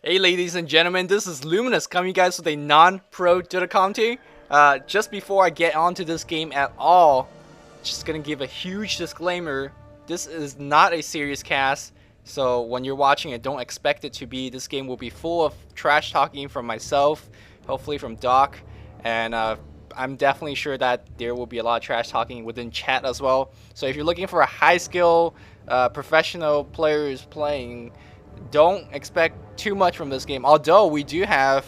Hey ladies and gentlemen, this is Luminous coming you guys with a non-pro Dota commentary. Just before I get onto this game at all, just gonna give a huge disclaimer. This is not a serious cast, so when you're watching it, don't expect it to be. This game will be full of trash talking from myself, hopefully from Doc, and I'm definitely sure that there will be a lot of trash talking within chat as well. So if you're looking for a high skill, professional players playing, don't expect too much from this game. Although we do have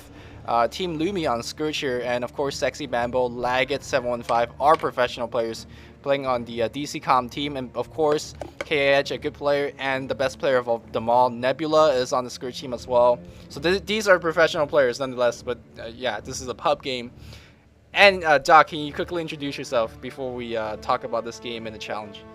Team Lumi on Scourge here, and of course Sexy Bambo, Laggett715 are professional players playing on the DCCom team, and of course KH, a good player and the best player of them all, Nebula, is on the Scourge team as well. So these are professional players nonetheless, but yeah, this is a pub game. And Doc, can you quickly introduce yourself before we talk about this game and the challenge?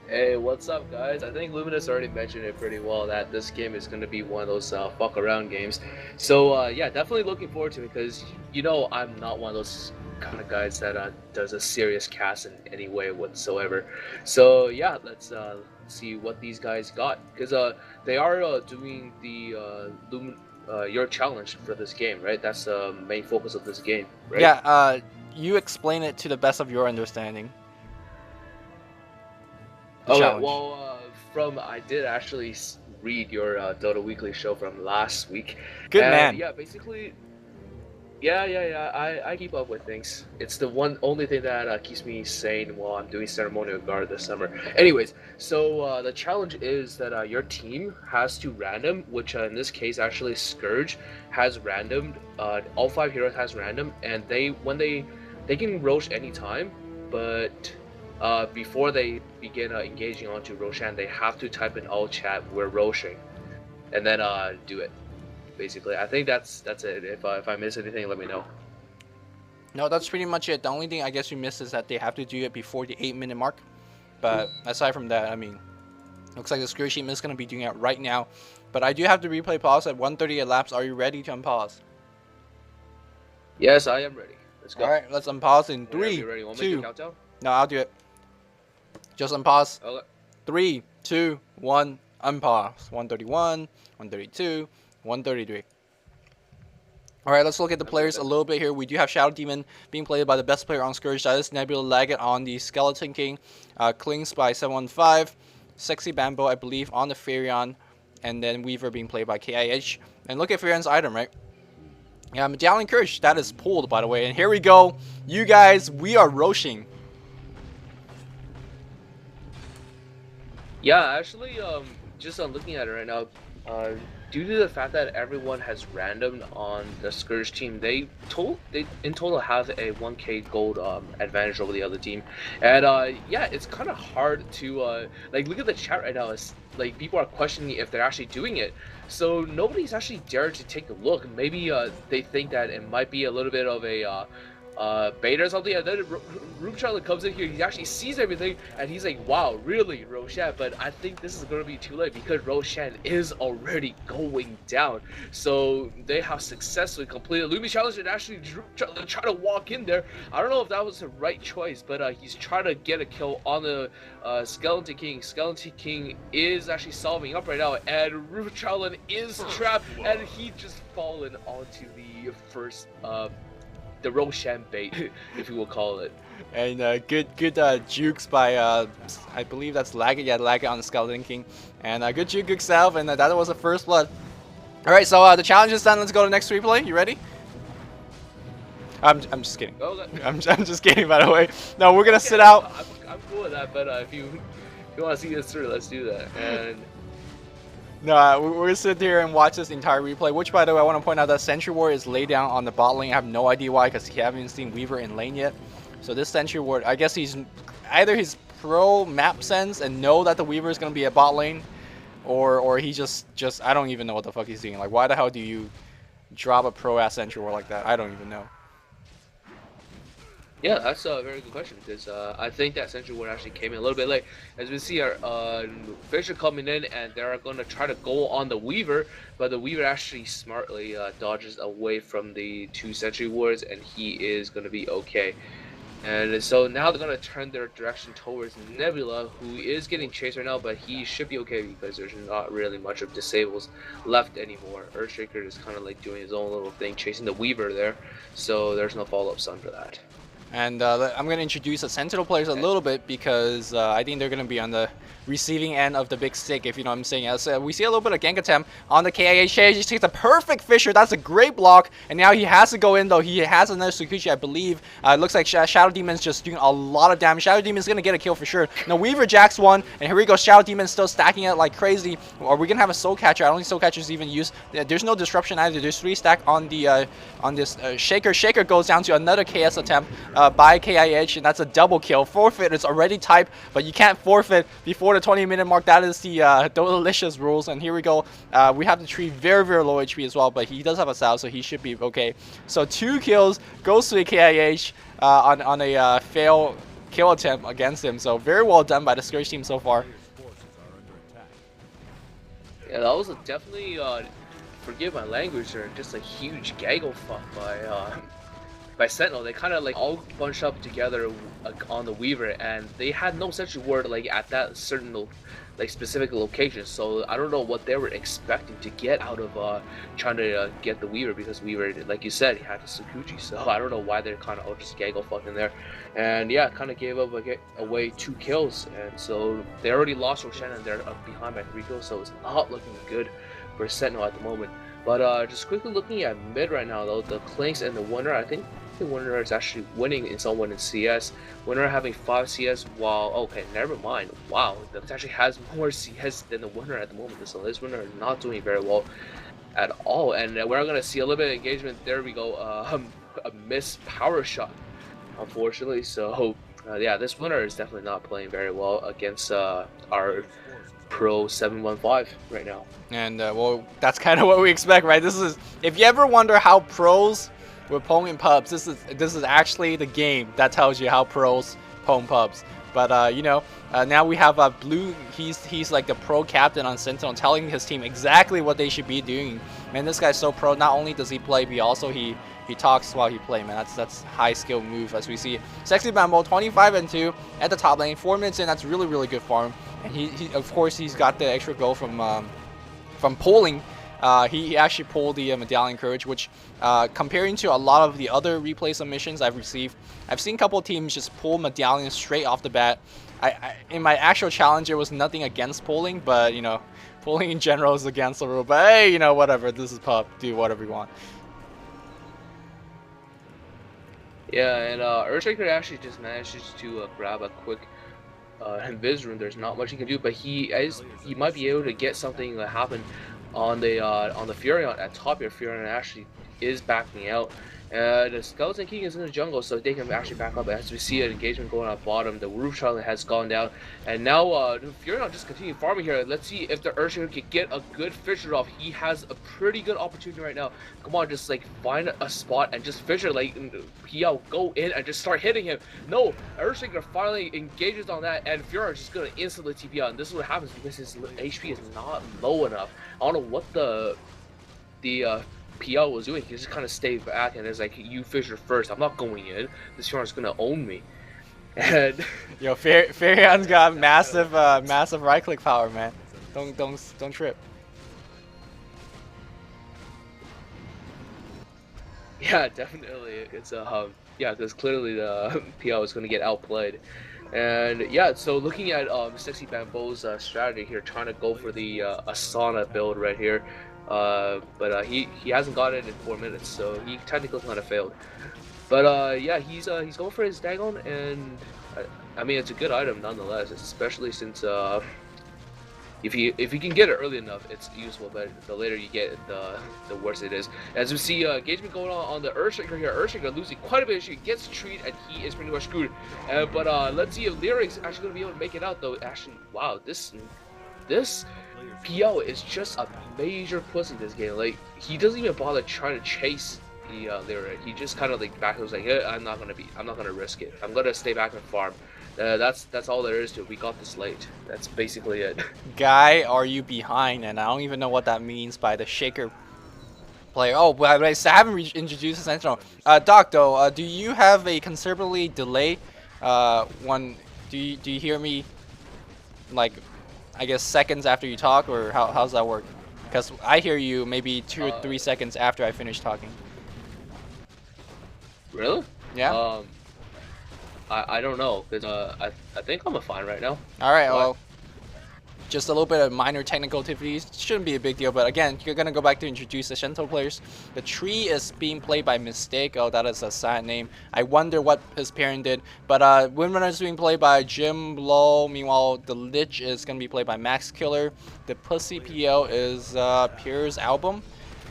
Hey, what's up, guys? I think Luminous already mentioned it pretty well that this game is going to be one of those fuck around games. So yeah, definitely looking forward to it because I'm not one of those kind of guys that does a serious cast in any way whatsoever. So yeah, let's see what these guys got because they are doing the your challenge for this game, right? That's the main focus of this game, right? Yeah, you explain it to the best of your understanding. Okay, well, I did actually read your Dota Weekly show from last week. Good man. Yeah, basically, I keep up with things. It's the only thing that keeps me sane while I'm doing ceremonial guard this summer. Anyways, so the challenge is that your team has to random, which in this case actually Scourge has randomed. All 5 heroes has random, and they can rosh anytime, but before they begin engaging onto Roshan, they have to type in all chat "we're roshing," and then do it. Basically, I think that's it. If I miss anything, let me know. No, that's pretty much it. The only thing I guess you missed is that they have to do it before the 8-minute mark. But aside from that, I mean, looks like the Scourge team is going to be doing it right now. But I do have to replay pause at 1:30 elapsed. Are you ready to unpause? Yes, I am ready. Let's go. All right, let's unpause in Whenever 3, you're ready. Want me to 2. count down? No, I'll do it. Just unpause. Okay. 3, 2, 1, unpause. 131, 132, 133. Alright, let's look at the players a little bit here. We do have Shadow Demon being played by the best player on Scourge. That is Nebula. Laggett on the Skeleton King. Clings by 715. Sexy Bambo, I believe, on the Furion. And then Weaver being played by KIH. And look at Furion's item, right? Yeah, Medallion Courage. That is pulled, by the way. And here we go. You guys, we are roshing. Yeah, actually, just looking at it right now, due to the fact that everyone has random on the Scourge team, they in total have a 1k gold advantage over the other team, and yeah, it's kind of hard to like look at the chat right now. It's like people are questioning if they're actually doing it, so nobody's actually dared to take a look. Maybe they think that it might be a little bit of a beta or something, and then Rubicharlin comes in here, he actually sees everything, and he's like, wow, really, Roshan? But I think this is going to be too late, because Roshan is already going down. So they have successfully completed Lumi challenge, and actually try to walk in there. I don't know if that was the right choice, but he's trying to get a kill on the Skeleton King. Skeleton King is actually solving up right now, and Rubicharlin is trapped, and he just fallen onto the first the Roshan bait, if you will call it. And good jukes by, I believe that's Laggett. Yeah, Laggett on the Skeleton King. And good juke, good self, and that was the first blood. Alright, so the challenge is done. Let's go to the next replay. You ready? I'm just kidding. Okay. I'm just kidding, by the way. No, we're going to sit out. I'm cool with that, but if you want to see this through, let's do that. And no, we're going to sit here and watch this entire replay, which, by the way, I want to point out that Sentry Ward is laid down on the bot lane. I have no idea why, because he haven't seen Weaver in lane yet. So this Sentry Ward, I guess he's pro map sense and know that the Weaver is going to be a bot lane, or he just I don't even know what the fuck he's doing. Like, why the hell do you drop a pro-ass Sentry Ward like that? I don't even know. yeah, that's a very good question, because I think that Sentry Ward actually came in a little bit late. As we see, our Fisher coming in, and they're going to try to go on the Weaver, but the Weaver actually smartly dodges away from the 2 Sentry Wards, and he is going to be okay. And so now they're gonna turn their direction towards Nebula, who is getting chased right now, but he should be okay because there's not really much of disables left anymore. Earthshaker is kind of like doing his own little thing, chasing the Weaver there, so there's no follow-ups under that. And I'm going to introduce the Sentinel players a little bit because I think they're going to be on the receiving end of the big stick, if you know what I'm saying. As we see a little bit of gank attempt on the KIA. He just takes a perfect Fisher. That's a great block. And now he has to go in, though. He has another Tsukuchi, I believe. It looks like Shadow Demon's just doing a lot of damage. Shadow Demon's going to get a kill for sure. Now, Weaver jacks one. And here we go. Shadow Demon's still stacking it like crazy. Are we going to have a Soul Catcher? I don't think Soul Catcher's even used. There's no disruption either. There's 3 stack on the on this Shaker. Shaker goes down to another KS attempt by KIA. And that's a double kill. Forfeit is already typed, but you can't forfeit before the 20-minute mark. That is the delicious rules. And here we go. We have the tree very, very low HP as well, but he does have a Sao, so he should be okay. So 2 kills goes to the KIH on a fail kill attempt against him. So very well done by the Scourge team so far. Yeah, that was definitely, forgive my language there, just a huge gaggle fuck by Sentinel. They kind of like all bunched up together on the Weaver, and they had no such word like at that certain like specific location. So I don't know what they were expecting to get out of trying to get the Weaver, because Weaver, like you said, he had the Tsukuchi. So I don't know why they're kind of all just gaggle fucking there. And yeah, kind of gave up away 2 kills, and so they already lost Roshan, and they're up behind by 3 kills. So it's not looking good for Sentinel at the moment. But just quickly looking at mid right now, though, the Clinks and the Winner, I think the Winner is actually winning in someone in CS. Winner having 5 CS, while okay, never mind. Wow, that actually has more CS than the Winner at the moment. So this Winner is not doing very well at all. And we're gonna see a little bit of engagement. There we go. A missed power shot, unfortunately. So yeah, this Winner is definitely not playing very well against our Pro 715 right now. And well, that's kind of what we expect, right? This is, if you ever wonder how pros with Pong in pubs, this is actually the game that tells you how pros Pong pubs. But you know, now we have Blue. He's like the pro captain on Sentinel, telling his team exactly what they should be doing. Man, this guy's so pro. Not only does he play, but also he talks while he plays. Man, that's high skill move, as we see. Sexy Bambo 25-2 at the top lane. 4 minutes in, that's really good for him. And he of course he's got the extra goal from pulling. He actually pulled the Medallion Courage, which comparing to a lot of the other replay submissions I've received, I've seen a couple of teams just pull Medallion straight off the bat. In my actual challenge, there was nothing against pulling, but you know, pulling in general is against the rule. But hey, you know, whatever. This is pub. Do whatever you want. Yeah, and Earthshaker actually just manages to grab a quick Invis Rune. There's not much he can do, but he might be able to get something that happened on the Furion at top here. Furion actually is backing out. The Skeleton King is in the jungle, so they can actually back up. As we see an engagement going on bottom, the roof challenge has gone down, and now Furion just continue farming here. Let's see if the Earthshaker can get a good Fisher off. He has a pretty good opportunity right now. Come on, just like find a spot and just Fisher, like Piao, go in and just start hitting him. No, Earthshaker finally engages on that, and Furion is just gonna instantly TP out. And this is what happens because his HP is not low enough. I don't know what the PL was doing. He just kind of stayed back and is like, you Fisher first, I'm not going in, this Furion's gonna own me. And yo, Furion's got massive right click power, man. Don't trip. Yeah, definitely. It's yeah, because clearly the PL is gonna get outplayed. And yeah, so looking at Sexy Bambo's strategy here, trying to go for the Asana build right here. But he hasn't got it in 4 minutes, so he technically kind of failed. But yeah, he's going for his Dagon, and I mean, it's a good item nonetheless, especially since if you can get it early enough, it's useful. But the later you get it, the worse it is. As we see engagement going on the Earthshaker here. Earthshaker losing quite a bit. She gets treed, and he is pretty much screwed. But let's see if Lyric's actually gonna be able to make it out, though. Actually, wow, this PO is just a major pussy this game. Like, he doesn't even bother trying to chase the Lyric. He just kind of like back was like, hey, I'm not gonna risk it. I'm gonna stay back and farm. That's all there is to it. We got this late. That's basically it. Guy, are you behind? And I don't even know what that means by the Shaker player. Oh, but I haven't introduced the Sentinel. Doc, though, do you have a considerably delay? Do you hear me, like, I guess seconds after you talk, or how's that work? Because I hear you maybe 2 or 3 seconds after I finish talking. Really? Yeah. I don't know, because I think I'm fine right now. All right. Well, just a little bit of minor technical difficulties. Shouldn't be a big deal, but again, you're gonna go back to introduce the Shinto players. The tree is being played by Mistake. Oh, that is a sad name. I wonder what his parent did. But Windrunner is being played by Jim Low. Meanwhile, the Lich is gonna be played by Max Killer. The Pussy PL is Pierre's Album.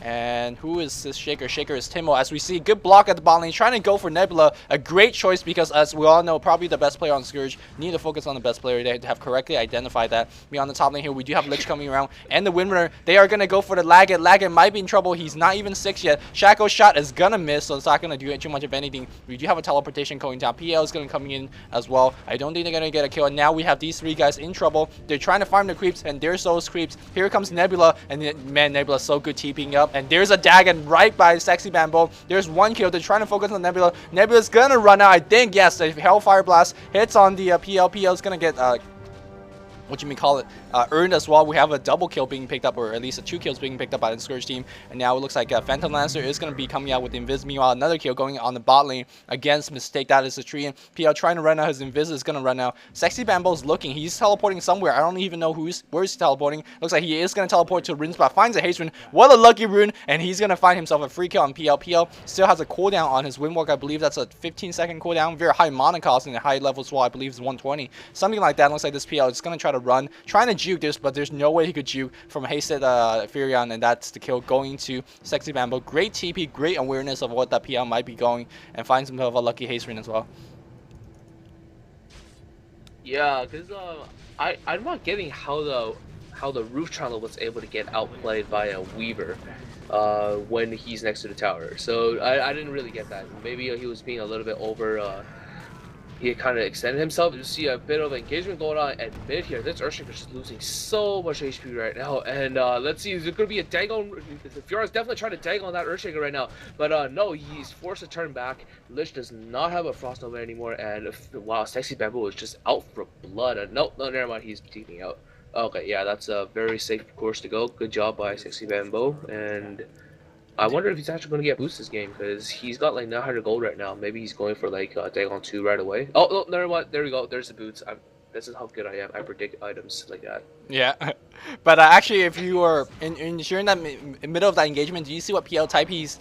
And who is this Shaker? Shaker is Timo. As we see, good block at the bottom lane, trying to go for Nebula. A great choice because, as we all know, probably the best player on Scourge. Need to focus on the best player. They have correctly identified that. Beyond the top lane here, we do have Lich coming around. And the Windrunner, they are going to go for the Laggett. Laggett might be in trouble. He's not even 6 yet. Shaco's shot is going to miss, so it's not going to do too much of anything. We do have a teleportation going down. PL is going to come in as well. I don't think they're going to get a kill. And now we have these 3 guys in trouble. They're trying to farm the creeps, and there's those creeps. Here comes Nebula, and man, Nebula's so good TPing up. And there's a Dagon right by Sexy Bamboo. There's 1 kill. They're trying to focus on Nebula. Nebula's gonna run out, I think. Yes, the Hellfire Blast hits on the PL. PL's gonna get earned as well. We have a double kill being picked up, or at least 2 kills being picked up by the Scourge team. And now it looks like Phantom Lancer is going to be coming out with Invis. Meanwhile, another kill going on the bot lane against Mistake. That is the tree. And PL trying to run out. His Invis is going to run out. Sexy Bamboo's looking. He's teleporting somewhere. I don't even know where he's teleporting. Looks like he is going to teleport to Rune spot. Finds a haste rune. What a lucky rune. And he's going to find himself a free kill on PL. PL still has a cooldown on his Windwalk. I believe that's a 15-second cooldown. Very high mana cost and a high level as well. I believe it's 120. Something like that. Looks like this PL is going to try to run. Trying to juke this, but there's no way he could juke from a hasted Furion, and that's the kill going to Sexy Bamboo. Great TP, great awareness of what that PL might be going, and finds himself a lucky haste rune as well. Yeah, because I'm not getting how the Roof Channel was able to get outplayed by a Weaver when he's next to the tower. So I didn't really get that. Maybe he was being a little bit over. He kind of extended himself. You see a bit of engagement going on at mid here. This Earthshaker is just losing so much HP right now. And let's see, is it going to be a Dagon? Fiora's definitely trying to Dagon on that Earthshaker right now. But no, he's forced to turn back. Lich does not have a Frost Nova anymore. And wow, Sexy Bamboo is just out for blood. No, never mind, he's taking out. Okay, yeah, that's a very safe course to go. Good job by Sexy Bamboo. And I wonder if he's actually going to get boost this game, because he's got like 900 gold right now. Maybe he's going for like Dagon 2 right away. Oh, no, never mind. There we go. There's the boots. This is how good I am. I predict items like that. Yeah. But actually, if you are during that middle of that engagement, do you see what PL type he's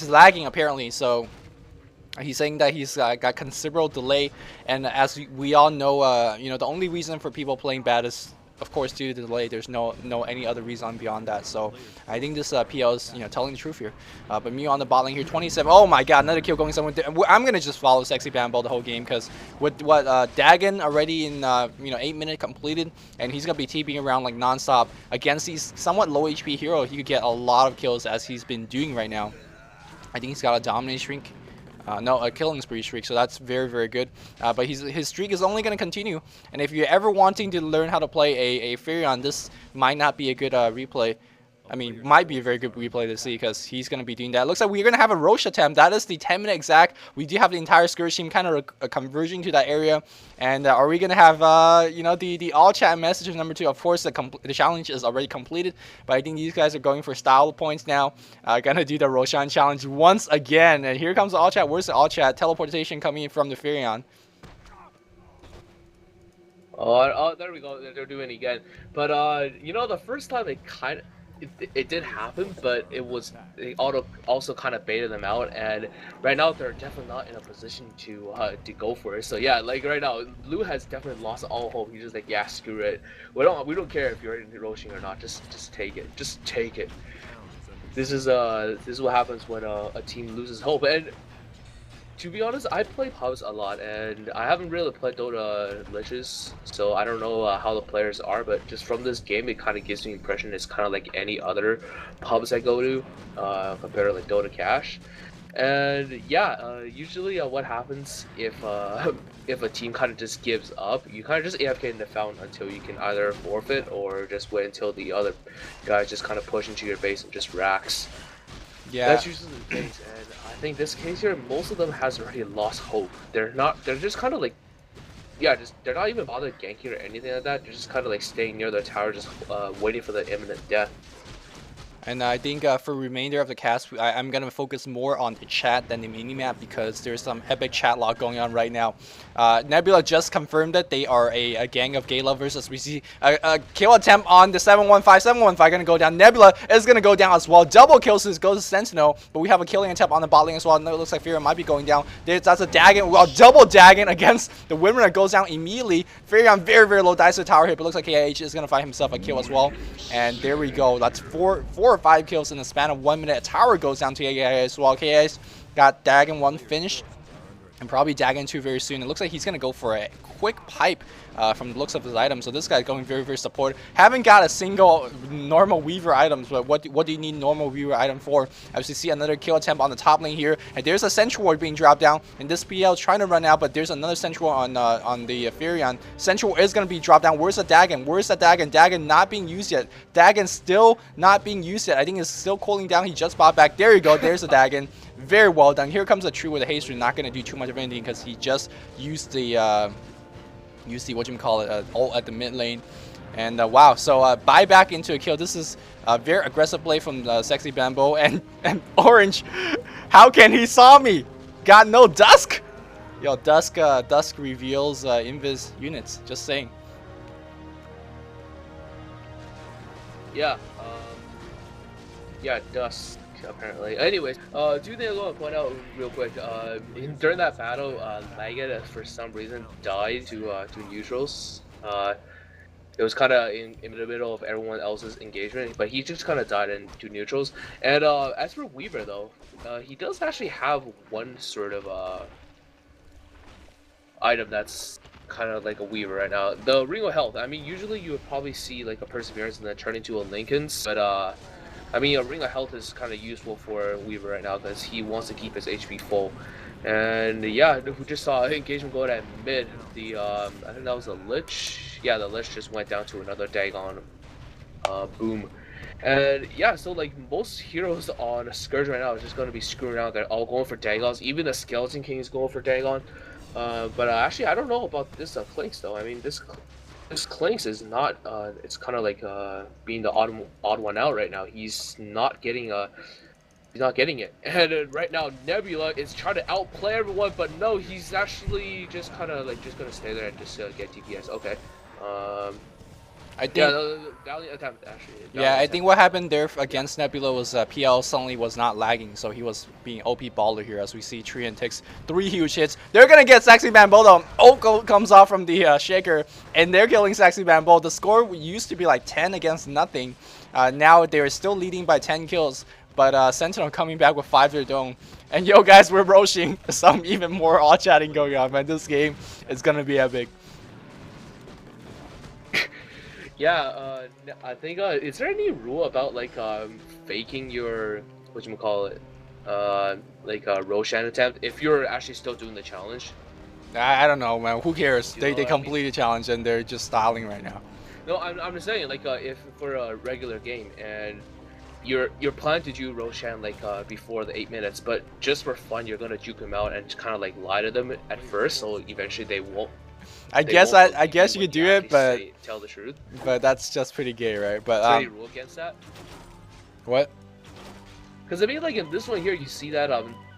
lagging apparently? So he's saying that he's got considerable delay, and as we all know, you know, the only reason for people playing bad is, of course, due to the delay. There's no any other reason beyond that. So I think this PL is, you know, telling the truth here. But me on the bot lane here, 27. Oh my God, another kill going somewhere. I'm gonna just follow Sexy Bamboo the whole game, because with what Dagon already in 8 minutes completed, and he's gonna be TPing around like nonstop against these somewhat low HP hero. He could get a lot of kills as he's been doing right now. I think he's got a dominate streak. No, a killing spree streak, so that's very, very good. But his streak is only going to continue, and if you're ever wanting to learn how to play a Furion, this might not be a good replay. I mean, might be a very good replay to see, because he's going to be doing that. It looks like we're going to have a Roche attempt. That is the 10-minute exact. We do have the entire Scourge team kind of converging to that area. And are we going to have, the all-chat messages number 2? Of course, the challenge is already completed. But I think these guys are going for style points now. Going to do the Roshan challenge once again. And here comes the all-chat. Where's the all-chat? Teleportation coming in from the Furion. Oh, there we go. They're doing it again. But, the first time it did happen, but they also kind of baited them out, and right now they're definitely not in a position to go for it. So yeah, like right now, Lou has definitely lost all hope. He's just like, yeah, screw it. We don't care if you're in Hiroshima or not. Just take it. Just take it. This is what happens when a team loses hope. And to be honest, I play pubs a lot, and I haven't really played Dota Liches, so I don't know how the players are, but just from this game, it kind of gives me the impression it's kind of like any other pubs I go to, compared to like Dota Cash. And yeah, usually what happens if a team kind of just gives up, you kind of just AFK in the fountain until you can either forfeit or just wait until the other guys just kind of push into your base and just racks. Yeah. That's usually the case, and I think this case here, most of them has already lost hope. They're just kind of like, yeah, they're not even bothered ganking or anything like that. They're just kind of like staying near their tower, just waiting for the imminent death. And I think for remainder of the cast, I'm going to focus more on the chat than the minimap because there's some epic chat log going on right now. Nebula just confirmed that they are a gang of gay lovers as we see a kill attempt on the 715. 715 going to go down. Nebula is going to go down as well. Double kills goes to Sentinel, but we have a killing attempt on the bot lane as well. And it looks like Furia might be going down. That's a Dagon. Well, double Dagon against the Winner goes down immediately. Furia on very, very low dice to tower hit, but looks like KH is going to find himself a kill as well. And there we go. That's four or 5 kills in the span of 1 minute. Tower goes down to KH as well. KH got Dagon 1 finished and probably Dagon 2 very soon. It looks like he's going to go for a quick pipe from the looks of his item. So this guy's going very, very supportive. Haven't got a single normal Weaver items, but what do you need normal Weaver item for? As you see another kill attempt on the top lane here, and there's a Sentry Ward being dropped down, and this PL is trying to run out, but there's another Sentry Ward on the Furion. Sentry Ward is going to be dropped down. Where's the Dagon? Where's the Dagon? Dagon not being used yet. Dagon still not being used yet. I think it's still cooling down. He just bought back. There you go. There's the Dagon. Very well done. Here comes a tree with a haste. Not going to do too much of anything because he just used the ult at the mid lane. And wow, so buy back into a kill. This is a very aggressive play from Sexy Bamboo and Orange. How can he saw me? Got no Dusk? Yo, Dusk reveals invis units. Just saying. Yeah, yeah, Dusk. Apparently. Anyways, two things I want to point out real quick. During that battle, Laggett for some reason died to neutrals. It was kind of in the middle of everyone else's engagement, but he just kind of died into neutrals. And as for Weaver though, he does actually have one sort of item that's kind of like a Weaver right now. The Ring of Health. I mean, usually you would probably see like a Perseverance and then turn into a Lincoln's, but I mean, a Ring of Health is kind of useful for Weaver right now because he wants to keep his HP full. And yeah, we just saw engagement going at mid. The I think that was the Lich. Yeah, the Lich just went down to another Dagon. Boom. And yeah, so like most heroes on Scourge right now is just going to be screwing around. They're all going for Dagons. Even the Skeleton King is going for Dagon. But actually, I don't know about this Clinks though. I mean, this Clinks is not, it's kind of like being the odd one out right now. He's not getting it. And right now, Nebula is trying to outplay everyone, but no, he's actually just kind of like just gonna stay there and just get DPS. Okay. I think. Yeah, the Valiant attempt actually. Yeah, I think what happened there against Nebula was PL suddenly was not lagging, so he was being OP baller here. As we see, Trian takes 3 huge hits. They're gonna get Sexy Bamboo though. Ult comes off from the Shaker, and they're killing Sexy Bamboo. The score used to be like 10 against nothing. Now they're still leading by 10 kills, but Sentinel coming back with 5 of their own. And yo, guys, we're roaching some even more all chatting going on, man. This game is gonna be epic. Yeah, I think, is there any rule about, like, faking your, whatchamacallit, like, Roshan attempt if you're actually still doing the challenge? I don't know, man. Who cares? They I complete mean? the challenge and they're just styling right now. No, I'm just saying, like, if for a regular game and you're planning to do Roshan, like, before the 8 minutes, but just for fun, you're gonna juke them out and kind of, like, lie to them at first, so eventually they won't. I guess you could do it, but tell the truth. But that's just pretty gay, right? But is there any rule against that? What? Because I mean, like in this one here, you see that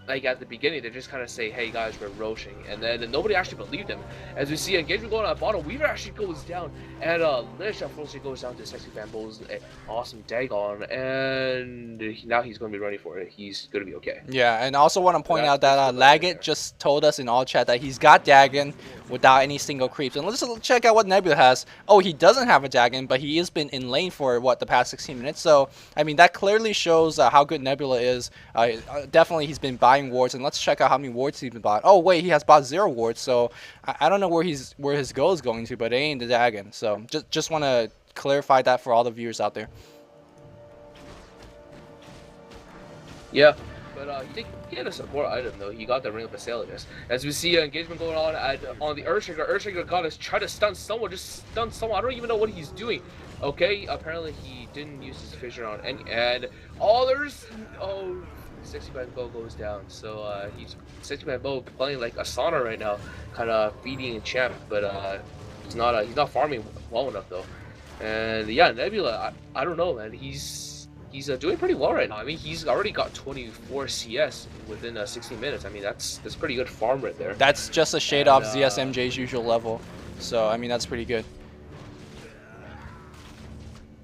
like at the beginning, they just kind of say, "Hey guys, we're roaching," and then nobody actually believed them. As we see engagement going on the bottom, Weaver actually goes down, and Lich unfortunately goes down to Sexy Bamboo's awesome Dagon, and now he's going to be running for it. He's going to be okay. Yeah, and I also want to point out that Laggett just told us in all chat that he's got Dagon without any single creeps. And let's check out what Nebula has. Oh, he doesn't have a Dagon, but he has been in lane for what, the past 16 minutes. So I mean, that clearly shows how good Nebula is. Definitely, he's been buying wards, and let's check out how many wards he's been bought. Oh wait, he has bought 0 wards. So I don't know where his goal is going to, but it ain't the Dagon. So just want to clarify that for all the viewers out there. Yeah, but he had a support item though. He got the Ring of Basilius. As we see engagement going on on the Earthshaker. Earthshaker got us try to stun someone, just stun someone. I don't even know what he's doing. Okay, apparently he didn't use his fissure on any, and oh, there's Sexy Man Bo goes down. So he's Sexy Man Bo playing like a sauna right now, kind of feeding champ, but he's not farming well enough though. And yeah, Nebula, I don't know, man. He's doing pretty well right now. I mean, he's already got 24 CS within 16 minutes. I mean, that's pretty good farm right there. That's just a shade off ZSMJ's usual level. So I mean, that's pretty good.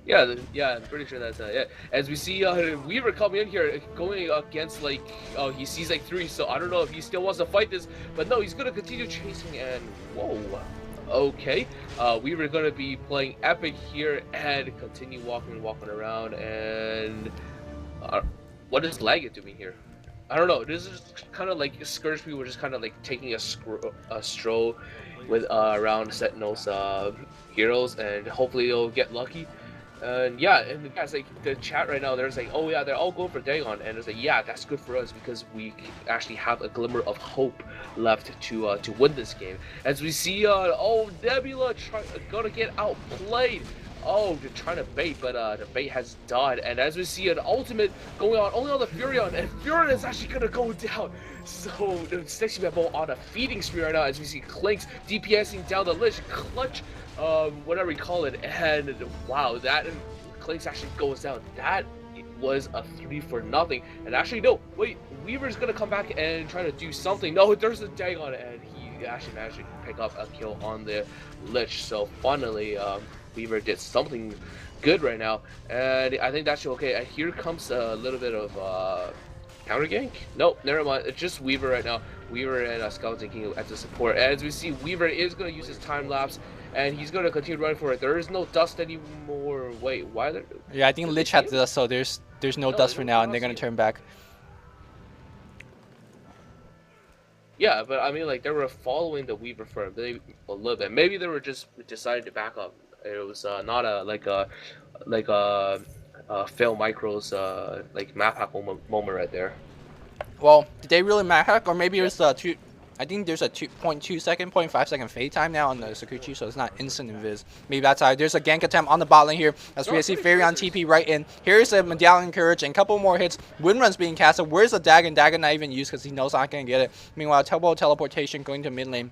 Yeah, I'm pretty sure that's yeah. As we see Weaver coming in here, going against like, oh, he sees like 3, so I don't know if he still wants to fight this, but no, he's gonna continue chasing and whoa. Okay, Weaver gonna be playing epic here and continue walking around and what is lagging to me here? I don't know. This is kind of like Scourge people just kind of like taking a stroll with around Sentinel's heroes, and hopefully they'll get lucky. And yeah, and guys, like the chat right now, there's like, oh yeah, they're all going for Dagon, and it's like, yeah, that's good for us because we actually have a glimmer of hope left to win this game. As we see, oh, Nebula gonna get outplayed. Oh, they're trying to bait, but the bait has died. And as we see an ultimate going on only on the Furion, and Furion is actually gonna go down. So the Sexy Man Bo on a feeding spree right now, as we see Clinks DPSing down the Lich, clutch, whatever we call it, and wow, that Clinks actually goes down. That was a 3-for-0. And actually, no, wait, Weaver's gonna come back and try to do something. No, there's a Dagon, and he actually managed to pick up a kill on the Lich. So finally, Weaver did something good right now, and I think that's okay. And here comes a little bit of counter gank. Nope, never mind. It's just Weaver right now. Weaver and Skeleton King as a support. As we see, Weaver is going to use his time lapse, and he's going to continue running for it. There is no dust anymore. Wait, why? Yeah, I think Lich had dust, so there's no dust for now, and they're going to turn back. Yeah, but I mean, like, they were following the Weaver for a little bit. Maybe they were just decided to back up. It was not a fail micros like map hack moment right there. Well, did they really map hack, or maybe it was I think there's a 2.2 second, 0.5 second fade time now on the Sakuchi, so it's not instant invis. Maybe that's how. There's a gank attempt on the bot lane here, as we see Farion TP right in. Here's a Medallion Courage and a couple more hits. Windrun's being casted. Where's the Dagon? Dagon not even used because he knows not going to get it. Meanwhile, Turbo Teleportation going to mid lane,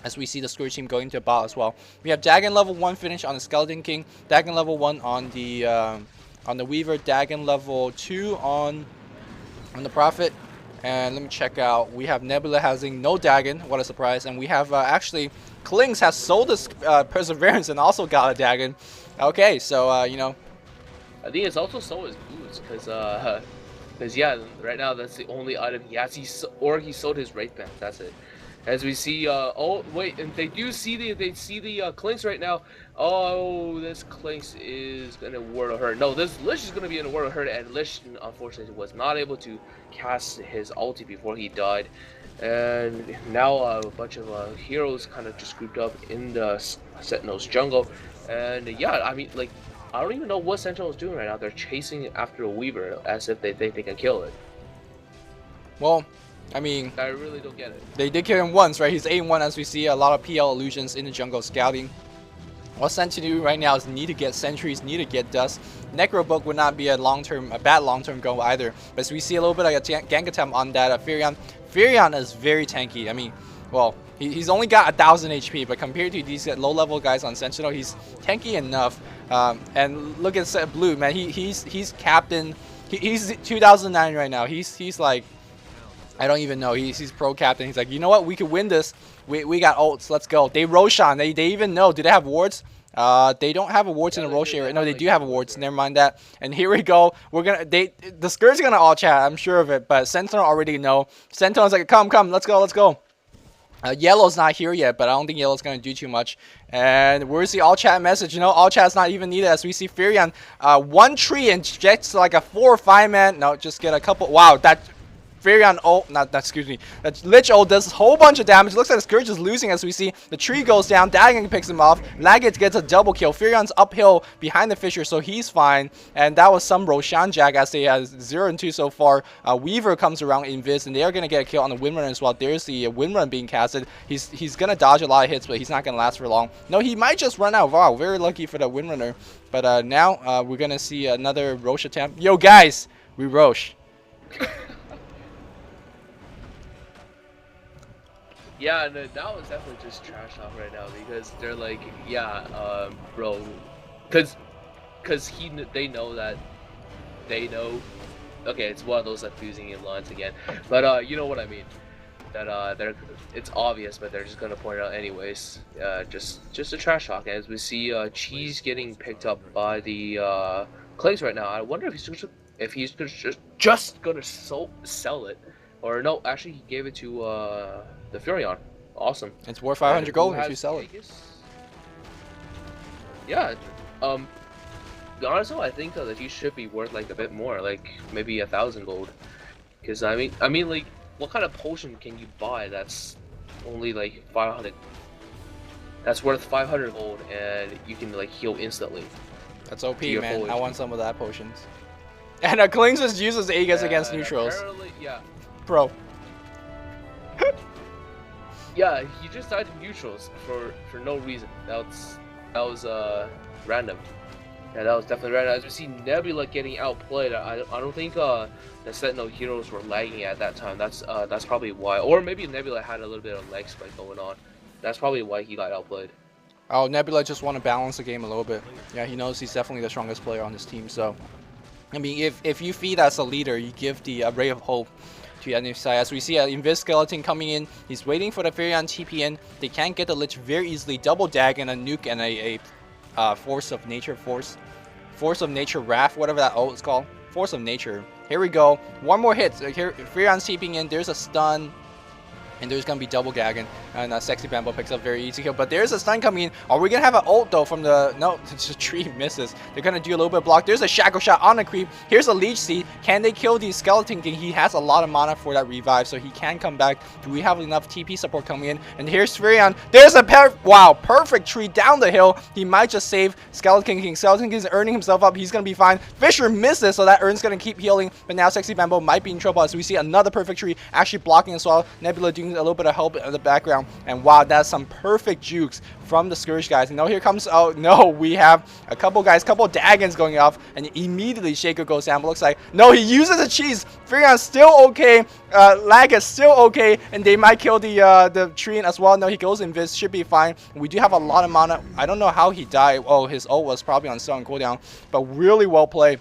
as we see the Scourge team going to bot as well. We have Dagon level 1 finish on the Skeleton King, Dagon level 1 on the Weaver, Dagon level 2 on the Prophet. And let me check out. We have Nebula having no Dagon. What a surprise. And we have actually Klings has sold his Perseverance and also got a Dagon. Okay, so you know. I think it's also sold his boots because yeah, right now that's the only item he has. He sold his Wraith Band. That's it. As we see, oh wait, and they see the Clinks right now. Oh, this Clinks is gonna Word Hurt. No, this Lich is gonna be in a Word Hurt, and Lich unfortunately was not able to cast his ulti before he died. And now a bunch of heroes kind of just grouped up in the Sentinel's jungle. And yeah, I mean, like, I don't even know what Sentinel is doing right now. They're chasing after a Weaver as if they think they can kill it. Well, I mean, I really don't get it. They did kill him once, right? He's 8-1, as we see a lot of PL illusions in the jungle scouting. What Sen to do right now is need to get sentries, need to get dust. Necrobook would not be a bad long-term goal either. But as we see a little bit of a gank attempt on that Furion. Furion is very tanky. I mean, well, he's only got 1,000 HP, but compared to these low-level guys on Sentinel, he's tanky enough. And look at Blue, man. He's captain. He's 2009 right now. He's like, I don't even know. He's pro captain. He's like, you know what? We could win this. We got ults. Let's go. They Roshan. They even know. Do they have wards? They don't have awards in the Roche area. No, they do have awards. Never mind that. And here we go. The Scourge are gonna all chat. I'm sure of it. But Sentinel already know. Sentinel's like, come, let's go. Yellow's not here yet, but I don't think Yellow's going to do too much. And where's the all chat message? You know, all chat's not even needed, as we see Furion 1 tree injects like a 4 or 5 man. No, just get a couple. Wow, that Furion ult, excuse me, that Lich ult does a whole bunch of damage. Looks like the Scourge is losing, as we see the tree goes down. Dagon picks him off. Laggett gets a double kill. Furion's uphill behind the Fissure, so he's fine. And that was some Roshan Jack, as they have 0 and 2 so far. Weaver comes around in Viz, and they are going to get a kill on the Windrun as well. There's the Windrun being casted. He's going to dodge a lot of hits, but he's not going to last for long. No, he might just run out. Wow, very lucky for the Windrunner. But now we're going to see another Rosh attempt. Yo, guys, we Rosh. Yeah, no, that was definitely just trash talk right now because they're like, yeah, bro, because they know that they know. Okay, it's one of those like fusing in lines again, but you know what I mean. That it's obvious, but they're just gonna point it out anyways. Just a trash talk. As we see, Cheese getting picked up by the Clays right now. I wonder if he's just gonna sell it, or no, actually he gave it to the Furion. Awesome. It's worth And 500 who gold if you has sell it. Vegas? Yeah. Um. Honestly, I think that he should be worth like a bit more, like maybe 1,000 gold. Because I mean, like, what kind of potion can you buy that's only like 500? That's worth 500 gold, and you can like heal instantly. That's OP, to your man. full I HP. want some of that potions. And Klings just uses Aegis against neutrals. Apparently, yeah, Bro. yeah, he just died to neutrals for no reason. That was random. Yeah, that was definitely random. As we see Nebula getting outplayed, I don't think the Sentinel heroes were lagging at that time. That's probably why. Or maybe Nebula had a little bit of leg spike going on. That's probably why he got outplayed. Oh, Nebula just want to balance the game a little bit. Yeah, he knows he's definitely the strongest player on this team. So, I mean, if you feed as a leader, you give the ray of hope to the enemy side. As we see an Invis Skeleton coming in, he's waiting for the Furion TP in. They can't get the Lich very easily. Double dag and a nuke and a Force of Nature Wrath, whatever that ult is called. Force of Nature. Here we go. One more hit. Here, Furion's TPing in. There's a stun. And there's going to be double gagging. And Sexy Bamboo picks up very easy kill. But there's a stun coming in. Are we going to have an ult, though, from the... No, the tree misses. They're going to do a little bit of block. There's a Shackle Shot on the creep. Here's a Leech Seed. Can they kill the Skeleton King? He has a lot of mana for that revive, so he can come back. Do we have enough TP support coming in? And here's Furion. There's a perfect tree down the hill. He might just save Skeleton King. Skeleton King is earning himself up. He's going to be fine. Fisher misses, so that Urn's going to keep healing. But now Sexy Bamboo might be in trouble as we see another perfect tree actually blocking as well. Nebula doing a little bit of help in the background. And wow, that's some perfect jukes from the Scourge guys. And now here comes, oh no, we have a couple Daggons going off, and immediately Shaker goes down. But looks like, no, he uses a cheese. Furion's still okay. Lag is still okay, and they might kill the tree as well. No, he goes invis, should be fine. We do have a lot of mana. I don't know how he died. Oh, his ult was probably on stun cooldown, but really well played.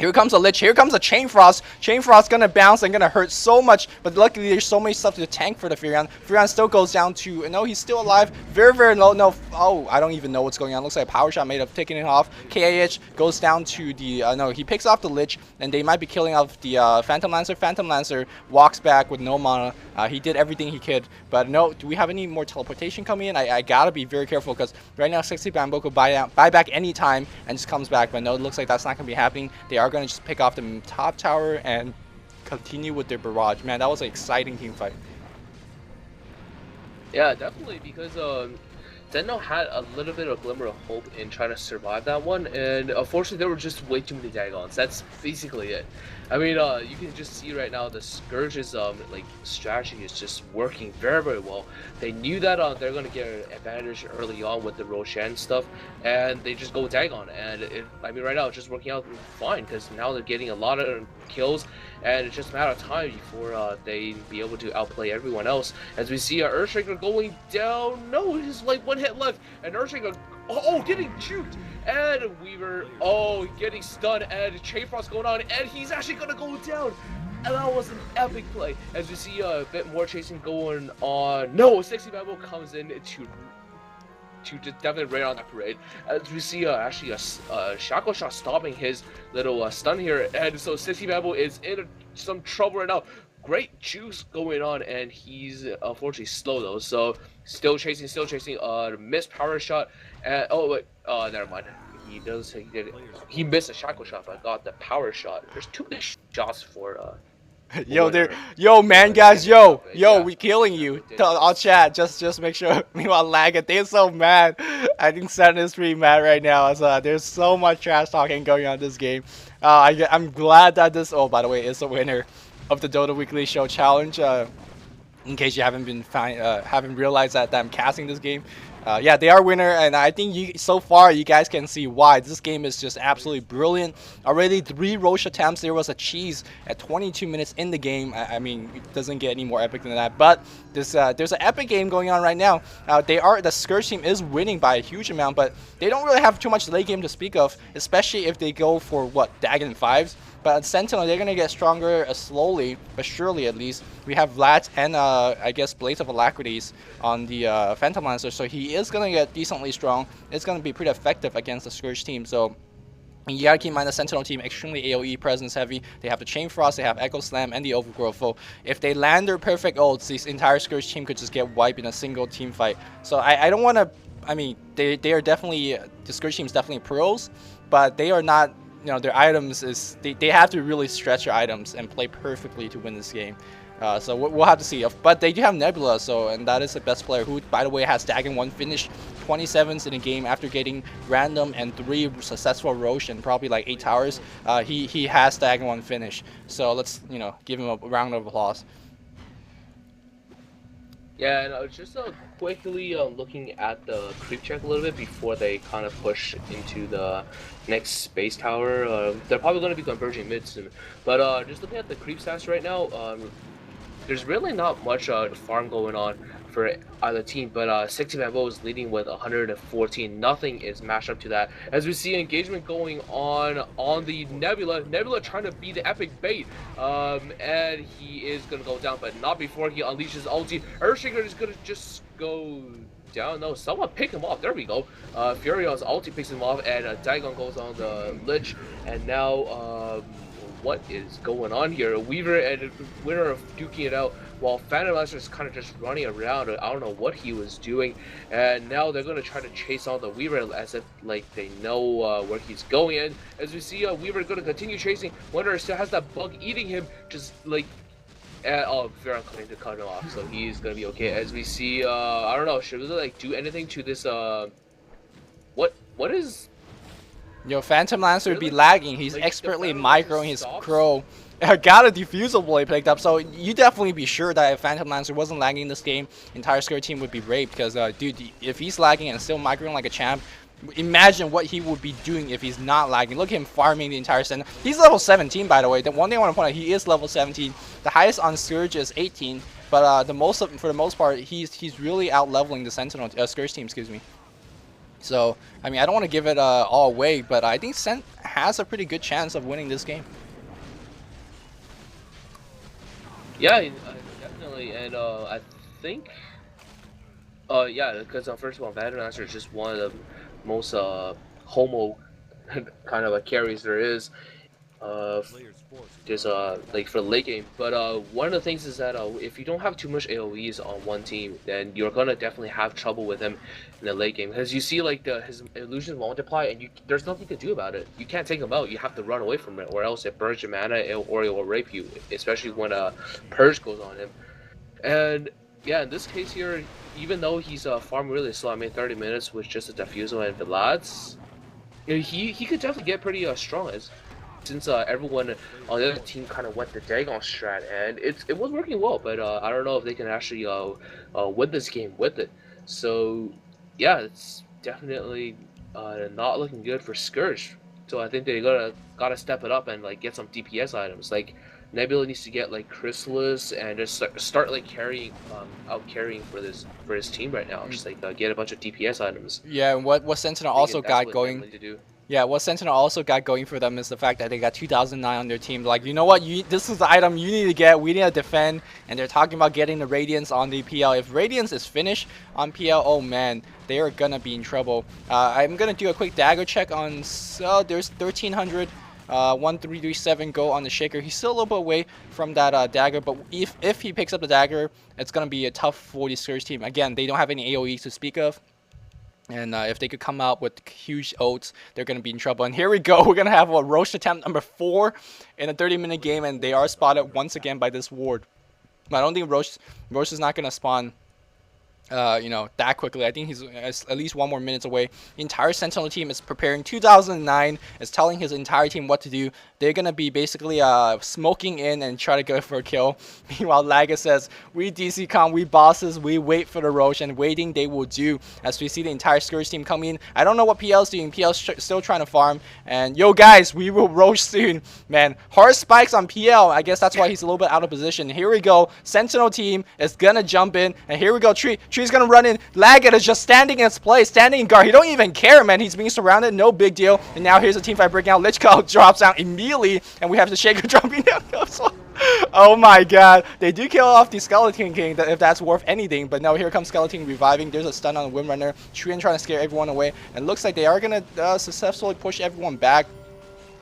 Here comes a Lich. Here comes a Chain Frost. Chain Frost gonna bounce and gonna hurt so much, but luckily there's so many stuff to tank for the Furion. Furion still goes down to, no, he's still alive. Very, very low. No, oh, I don't even know what's going on. Looks like a power shot made of taking it off. KAH goes down to the, no, he picks off the Lich, and they might be killing off the Phantom Lancer. Phantom Lancer walks back with no mana. He did everything he could, but no, do we have any more teleportation coming in? I gotta be very careful because right now Sexy Bamboo could buy back anytime and just comes back, but no, it looks like that's not gonna be happening. They are gonna just pick off the top tower and continue with their barrage. Man, that was an exciting team fight. Yeah, definitely, because Sentinel had a little bit of glimmer of hope in trying to survive that one, and unfortunately there were just way too many Dagons. That's basically it. I mean, you can just see right now the Scourge's like strategy is just working very, very well. They knew that they're gonna get an advantage early on with the Roshan stuff, and they just go Dagon. And I mean, right now it's just working out fine because now they're getting a lot of kills, and it's just a matter of time before they be able to outplay everyone else. As we see Earthshaker going down. No, he's like one hit left, and Earthshaker, oh, getting juked. And Weaver, oh, getting stunned, and Chain Frost going on, and he's actually gonna go down. And that was an epic play. As we see a bit more chasing going on. No, Sexy Bamboo comes in to just definitely rain on that parade. As we see actually a Shackle Shot stopping his little stun here, and so Sexy Bamboo is in some trouble right now. Great juice going on, and he's unfortunately slow though, so still chasing, missed power shot, and oh wait, never mind. He missed a Shackle Shot, but got the power shot. There's too many shots for yo man, guys, yo, yeah. we killing you. I'll chat, just make sure. Meanwhile, lag it. They're so mad. I think Sen is pretty mad right now. As there's so much trash talking going on in this game. I'm glad that this. Oh, by the way, is the winner of the Dota Weekly Show Challenge. in case you haven't realized that I'm casting this game. Yeah, they are winner, and I think so far you guys can see why. This game is just absolutely brilliant. Already 3 Roche attempts. There was a cheese at 22 minutes in the game. I mean, it doesn't get any more epic than that. But there's an epic game going on right now. The Scourge team is winning by a huge amount, but they don't really have too much late game to speak of, especially if they go for Dagon 5s. But at Sentinel, they're going to get stronger slowly, but surely at least. We have Vlad and, I guess, Blades of Alacrities on the Phantom Lancer, so he is going to get decently strong. It's going to be pretty effective against the Scourge team, so you gotta keep in mind the Sentinel team extremely AoE presence heavy. They have the Chain Frost, they have Echo Slam, and the Overgrowth. So if they land their perfect ults, this entire Scourge team could just get wiped in a single team fight. So I don't want to... I mean, they are definitely... The Scourge team is definitely pros, but they are not... You know, their items is... They have to really stretch their items and play perfectly to win this game. So we'll have to see. But they do have Nebula, and that is the best player, who, by the way, has Dagon 1 finish 27s in a game after getting random and 3 successful Roche and probably like 8 towers. He has Dagon 1 finish. So let's, give him a round of applause. Yeah, and I was just quickly looking at the creep check a little bit before they kind of push into the next space tower. They're probably going to be converging mid soon. But just looking at the creep stats right now, there's really not much farm going on for either team, but 60 Bamboo is leading with 114. Nothing is matched up to that. As we see engagement going on the Nebula. Nebula trying to be the epic bait, and he is gonna go down, but not before he unleashes ulti. Earthshaker is gonna just go down. No, someone pick him off. There we go. Furion's ulti picks him off, and Dagon goes on the Lich, and now what is going on here? Weaver and Winner of duking it out, while Phantom Lancer is kind of just running around. I don't know what he was doing, and now they're going to try to chase on the Weaver as if like they know where he's going. And as we see, Weaver going to continue chasing. Winner still has that bug eating him, just like. Oh, Vera coming to cut him off, so he's gonna be okay. As we see, I don't know, should we like do anything to this? What is? Phantom Lancer would be lagging. He's like, expertly microing his Crow. Got a Diffusal Blade picked up, so you definitely be sure that if Phantom Lancer wasn't lagging this game, entire Scourge team would be raped, because, dude, if he's lagging and still microing like a champ, imagine what he would be doing if he's not lagging. Look at him farming the entire center. He's level 17, by the way. The one thing I want to point out, he is level 17. The highest on Scourge is 18, but for the most part, he's really out-leveling the Sentinel, Scourge team, excuse me. So, I mean, I don't want to give it all away, but I think Sent has a pretty good chance of winning this game. Yeah, definitely, and I think, yeah, because first of all, Phantom Lancer is just one of the most homo kind of carries there is. Just like for the late game, but one of the things is that if you don't have too much AoEs on one team, then you're gonna definitely have trouble with him in the late game, because you see like his illusions multiply, and there's nothing to do about it. You can't take him out. You have to run away from it, or else it burns your mana, or it will rape you, especially when a purge goes on him. And yeah, in this case here, even though he's farming really slow, I mean 30 minutes with just a Diffusal and Vlads, he could definitely get pretty strong since everyone on the other team kind of went the Dagon strat, and it was working well, but I don't know if they can actually win this game with it. So yeah, it's definitely not looking good for Scourge. So I think they gotta step it up and like get some DPS items. Like Nebula needs to get like Chrysalis and just start like carrying for his team right now. Just like get a bunch of DPS items. Yeah, and what Sentinel also got going. Yeah, what Sentinel also got going for them is the fact that they got 2009 on their team. Like, you know what? This is the item you need to get. We need to defend. And they're talking about getting the Radiance on the PL. If Radiance is finished on PL, oh man, they are going to be in trouble. I'm going to do a quick dagger check on... So there's 1300. 1337 go on the Shaker. He's still a little bit away from that dagger, but if he picks up the dagger, it's going to be a tough 40 Scourge team. Again, they don't have any AoE to speak of. And if they could come out with huge ults, they're going to be in trouble. And here we go. We're going to have a Roche attempt number 4 in a 30-minute game. And they are spotted once again by this ward. But I don't think Roche is not going to spawn you know, that quickly. I think he's at least 1 more minute away. The entire Sentinel team is preparing. 2009 is telling his entire team what to do. They're gonna be basically smoking in and try to go for a kill. Meanwhile, Laga says, "We DCCon, we bosses, we wait for the Roche, and waiting they will do." As we see the entire Scourge team come in. I don't know what PL's doing. PL's still trying to farm. And yo, guys, we will Roche soon, man. Hard spikes on PL. I guess that's why he's a little bit out of position. Here we go. Sentinel team is gonna jump in, and here we go. Tree's gonna run in. Laggett is just standing in his place, standing in guard. He don't even care, man. He's being surrounded, no big deal. And now here's a team fight breaking out. Lichko drops out immediately, and we have the Shaker dropping down. Oh my god. They do kill off the Skeleton King, if that's worth anything. But now here comes Skeleton King reviving. There's a stun on the Windrunner. Treant trying to scare everyone away. And looks like they are gonna successfully push everyone back.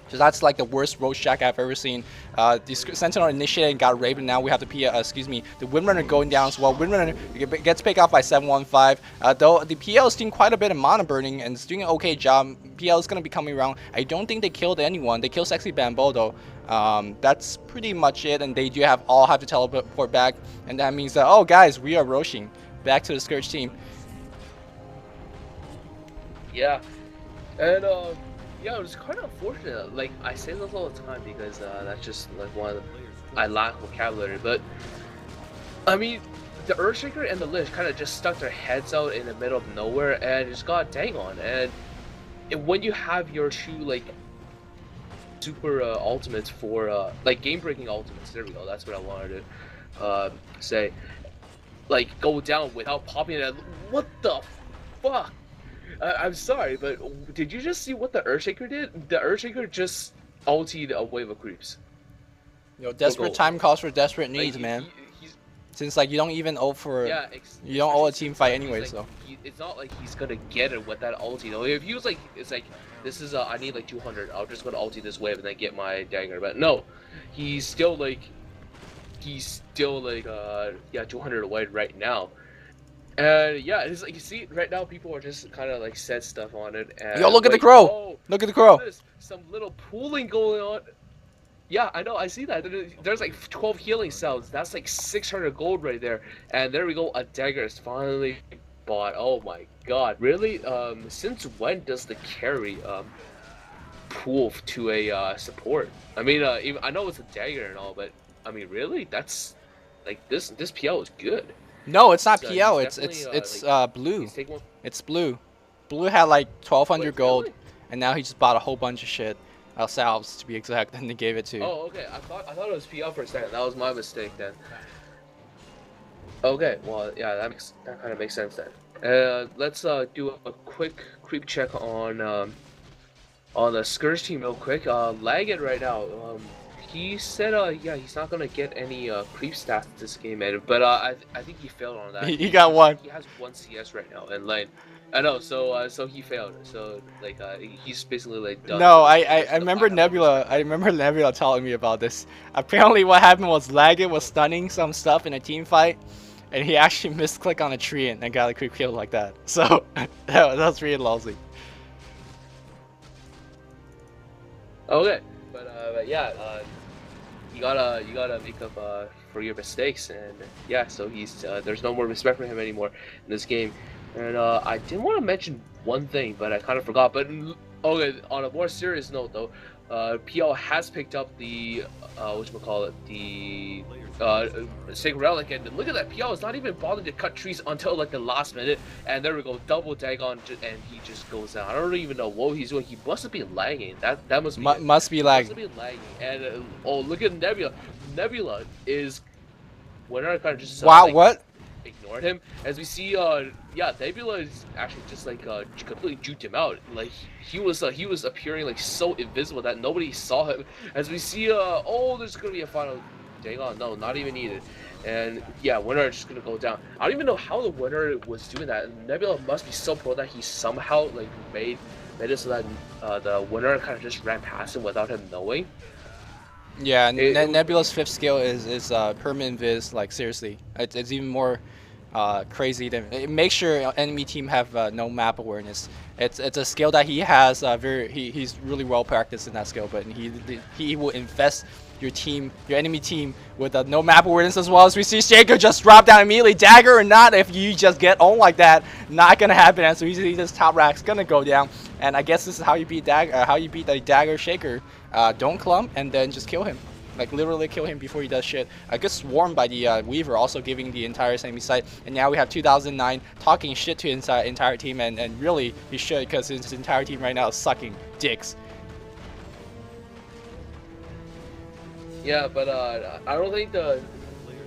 So that's like the worst Roche Jack I've ever seen. The Sentinel initiated and got raped, and now we have the the Windrunner going down as well. Windrunner gets picked off by 715. Though the PL is doing quite a bit of mana burning and is doing an okay job. PL is going to be coming around. I don't think they killed anyone. They killed Sexy Bambo though. That's pretty much it, and they do all have to teleport back, and that means that, oh guys, we are Roshing back to the Scourge team. Yeah, and yeah, it was kind of unfortunate. Like, I say this all the time because that's just like one of the, I lack vocabulary. But I mean, the Earthshaker and the Lich kind of just stuck their heads out in the middle of nowhere and just got dang on. And when you have your two like super ultimates for like game-breaking ultimates, there we go. That's what I wanted to say. Like, go down without popping it. What the fuck? I'm sorry, but did you just see what the Earthshaker did? The Earthshaker just ultied a wave of creeps. Yo, desperate time calls for desperate needs, like, man. Since like you don't even owe for, yeah, you don't owe a team fight anyway, like, so. It's not like he's gonna get it with that ulti though. If he was like, it's like, this is I need like 200. I'll just go to ulti this wave and then get my dagger. But no, he's still like, yeah, 200 away right now. And yeah, it's like, you see right now people are just kind of like said stuff on it. And yo, look at like, the crow! Oh, look at the crow! Some little pooling going on. Yeah, I know, I see that. There's like 12 healing cells. That's like 600 gold right there. And there we go, a dagger is finally bought. Oh my god. Really? Since when does the carry pool to a support? I mean, even, I know it's a dagger and all, but I mean, really? That's like this PL is good. No, it's not So PL. he's It's like, blue. one... It's blue. Blue had like 1,200 Wait, gold, really? and now he just bought a whole bunch of shit, salves to be exact, and they gave it to. Oh, okay. I thought it was PL for a second. That was my mistake then. Okay, well, yeah, that kind of makes sense then. Let's do a quick creep check on the Scourge team real quick. Laggett right now. He said yeah, he's not gonna get any creep stats this game, man. But I think he failed on that. He got one. He has 1 CS right now in lane. I know, so he failed. So like he's basically like done. No, I remember Nebula. I remember Nebula telling me about this. Apparently, what happened was Laggett was stunning some stuff in a team fight, and he actually misclicked on a tree and got a creep kill like that. So that's really lousy. Okay, but yeah, you gotta make up for your mistakes, and yeah, so he's there's no more respect for him anymore in this game. And I did want to mention one thing, but I kind of forgot. But okay, on a more serious note though, PL has picked up the whatchamacallit, the Sacred Relic, and look at that, PL is not even bothered to cut trees until like the last minute, and there we go, double Dagon, and he just goes down. I don't even know what he's doing. He must have been lagging. That must be must be lagging. Must have been lagging. And oh, look at Nebula. Nebula is when I kind of just wow, like, what? ignored him. As we see, yeah, Nebula is actually just like completely juked him out. Like he was appearing like so invisible that nobody saw him. As we see, oh, there's gonna be a final. Dang on, no, not even needed. And yeah, winner is just gonna go down. I don't even know how the winner was doing that. And Nebula must be so pro that he somehow like made it so that the winner kind of just ran past him without him knowing. Yeah, Nebula's 5th skill is permanent vis. Like seriously, it's even more crazy than it makes sure enemy team have no map awareness. It's a skill that he has. He's really well practiced in that skill, but he will invest your team, your enemy team, with no map awareness as well. As we see Shaker just drop down immediately. Dagger or not, if you just get on like that, not gonna happen. And so you see this top rack's gonna go down. And I guess this is how you beat the Dagger Shaker. Don't clump and then just kill him. Like literally kill him before he does shit. Gets swarmed by the Weaver, also giving the entire enemy site. And now we have 2009 talking shit to his entire team, and really he should, because his entire team right now is sucking dicks. Yeah, but I don't think the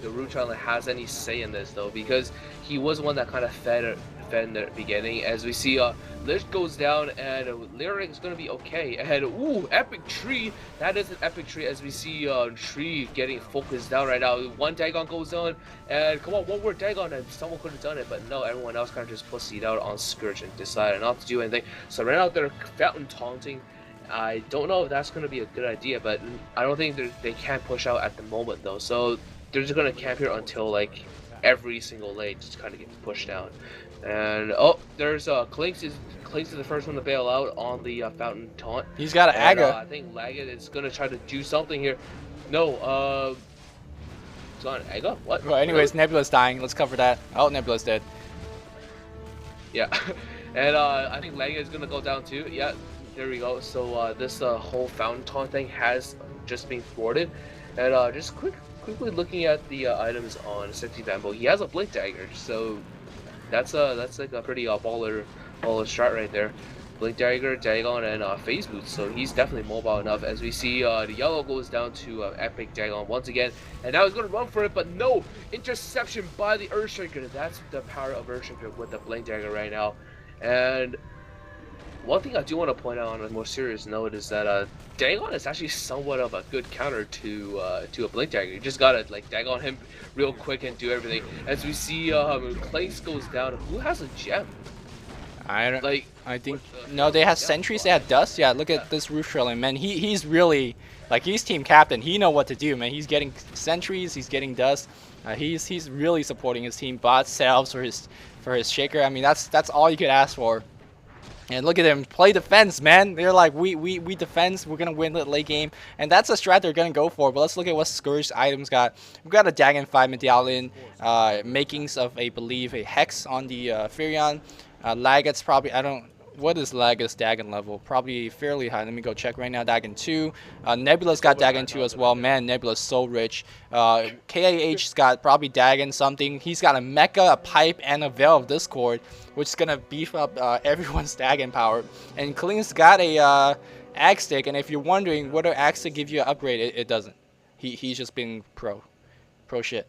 Root Chandler has any say in this though, because he was one that kind of fed in the beginning. As we see, Lich goes down and Lyric is gonna be okay. And ooh, epic tree! That is an epic tree. As we see Tree getting focused down right now. One Dagon goes on, and come on, one more Dagon, and someone could have done it, but no, everyone else kind of just pussied out on Scourge and decided not to do anything. So right now they're fountain taunting. I don't know if that's going to be a good idea, but I don't think they can't push out at the moment though. So they're just going to camp here until like every single lane just kind of gets pushed down. And oh, there's Clinks is the first one to bail out on the fountain taunt. He's got an Aga. I think Laggett is going to try to do something here. No, it's on Aga? What? Well, anyways, Nebula's dying. Let's cover that. Oh, Nebula's dead. Yeah, and I think Laggett is going to go down too. Yeah. There we go. So this whole fountain taunt thing has just been thwarted, and just quickly looking at the items on Sexy Bamboo, he has a Blink Dagger, so that's like a pretty baller strat right there. Blink Dagger, Dagon, and Phase Boots, so he's definitely mobile enough. As we see, the yellow goes down to Epic Dagon once again, and now he's gonna run for it, but no, interception by the Earthshaker. That's the power of Earthshaker with the Blink Dagger right now, and. One thing I do want to point out on a more serious note is that Dagon is actually somewhat of a good counter to a Blink Dagger. You just gotta like Dagon him real quick and do everything. As we see, Clay's goes down. Who has a gem? I don't. Like I think no, they have sentries. They have dust. Yeah, look at this roof trailing, man. He's really like he's team captain. He know what to do, man. He's getting sentries. He's getting dust. He's really supporting his team. Bot selves for his shaker. I mean that's all you could ask for. And look at them play defense, man. They're like, we defense. We're gonna win the late game, and that's a strat they're gonna go for. But let's look at what Scourge items got. We've got a Dagon 5 medallion, makings of I believe a hex on the Furion. Laggett's probably what is Laggett's Dagon level? Probably fairly high. Let me go check right now. Dagon 2. Nebula's got Dagon 2 as well. Man, Nebula's so rich. KAH's got probably Dagon something. He's got a Mecha, a Pipe, and a Veil of Discord, which is gonna beef up everyone's Dagon power. And Kling's got a Ag Stick, and if you're wondering whether Ag Stick gives you an upgrade, it doesn't. He's just being pro shit.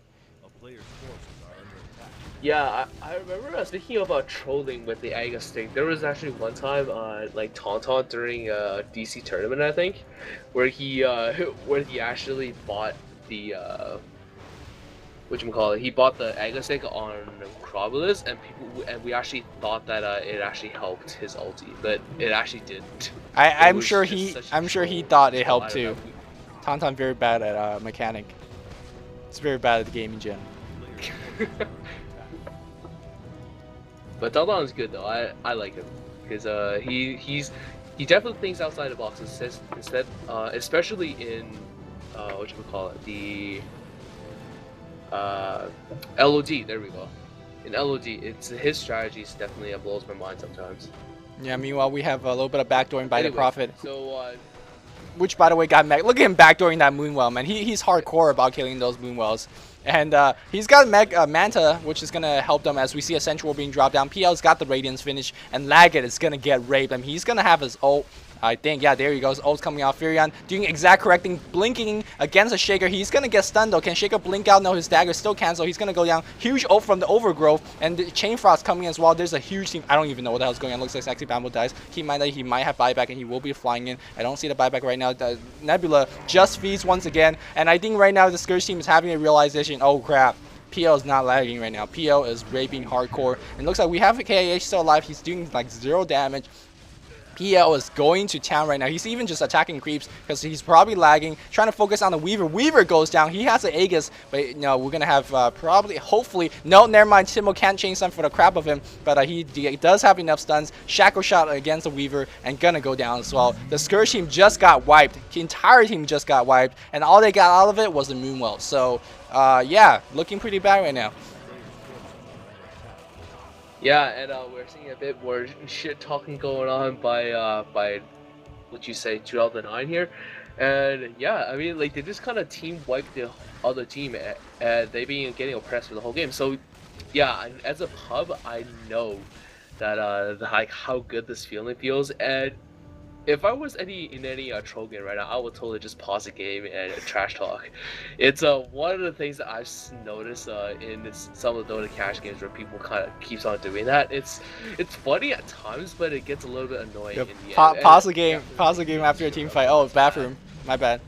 Yeah, I remember speaking about trolling with the Aga Stick. There was actually one time, like Tauntaun during a DC tournament, I think, where he actually bought the he bought the Aga Stick on Crobulus, and we actually thought that it actually helped his ulti, but it actually didn't. I'm sure he thought it helped too. Tauntaun very bad at mechanic. It's very bad at the game in general. But Tauntaun's good though. I like him because he definitely thinks outside the box instead, especially in the LOD. There we go. In LOD, it's his strategies definitely blows my mind sometimes. Yeah. Meanwhile, we have a little bit of backdooring by the Prophet. So. Which, by the way, got Meg. Look at him backdooring that Moonwell, man. He's hardcore about killing those Moonwells. And he's got Manta, which is going to help them as we see a Central being dropped down. PL's got the Radiance finish, and Laggett is going to get raped. I mean, he's going to have his ult. I think, yeah, there he goes. Ult's coming out. Furion doing exact correcting, blinking against a Shaker. He's going to get stunned, though. Can Shaker blink out? No, his dagger still cancel. He's going to go down. Huge ult from the Overgrowth, and the Chain Frost coming as well. There's a huge team. I don't even know what the hell's going on. Looks like Sexy Bamboo dies. Keep in mind that he might have buyback, and he will be flying in. I don't see the buyback right now. The Nebula just feeds once again, and I think right now the Scourge team is having a realization, oh, crap. PL is not lagging right now. PL is raping hardcore. And it looks like we have a KAH still alive. He's doing like 0 damage. PL is going to town right now. He's even just attacking creeps because he's probably lagging, trying to focus on the Weaver. Weaver goes down. He has an Aegis, but you know, we're going to have probably, hopefully, no, never mind. Timo can't change stun for the crap of him, but he does have enough stuns. Shackle shot against the Weaver and going to go down as well. The Scourge team just got wiped. The entire team just got wiped, and all they got out of it was the Moonwell. So, yeah, looking pretty bad right now. Yeah, and we're seeing a bit more shit talking going on by what you say 2009 here, and yeah, I mean like they just kind of team wiped the other team, and they been getting oppressed for the whole game. So yeah, as a pub, I know that like how good this feeling feels, and if I was in any troll game right now, I would totally just pause the game and trash talk. It's one of the things that I've noticed in some of the Dota Cash games where people kind of keeps on doing that. It's funny at times, but it gets a little bit annoying in the end. Pause the game. Pause the game after a team fight. Oh, bathroom. My bad.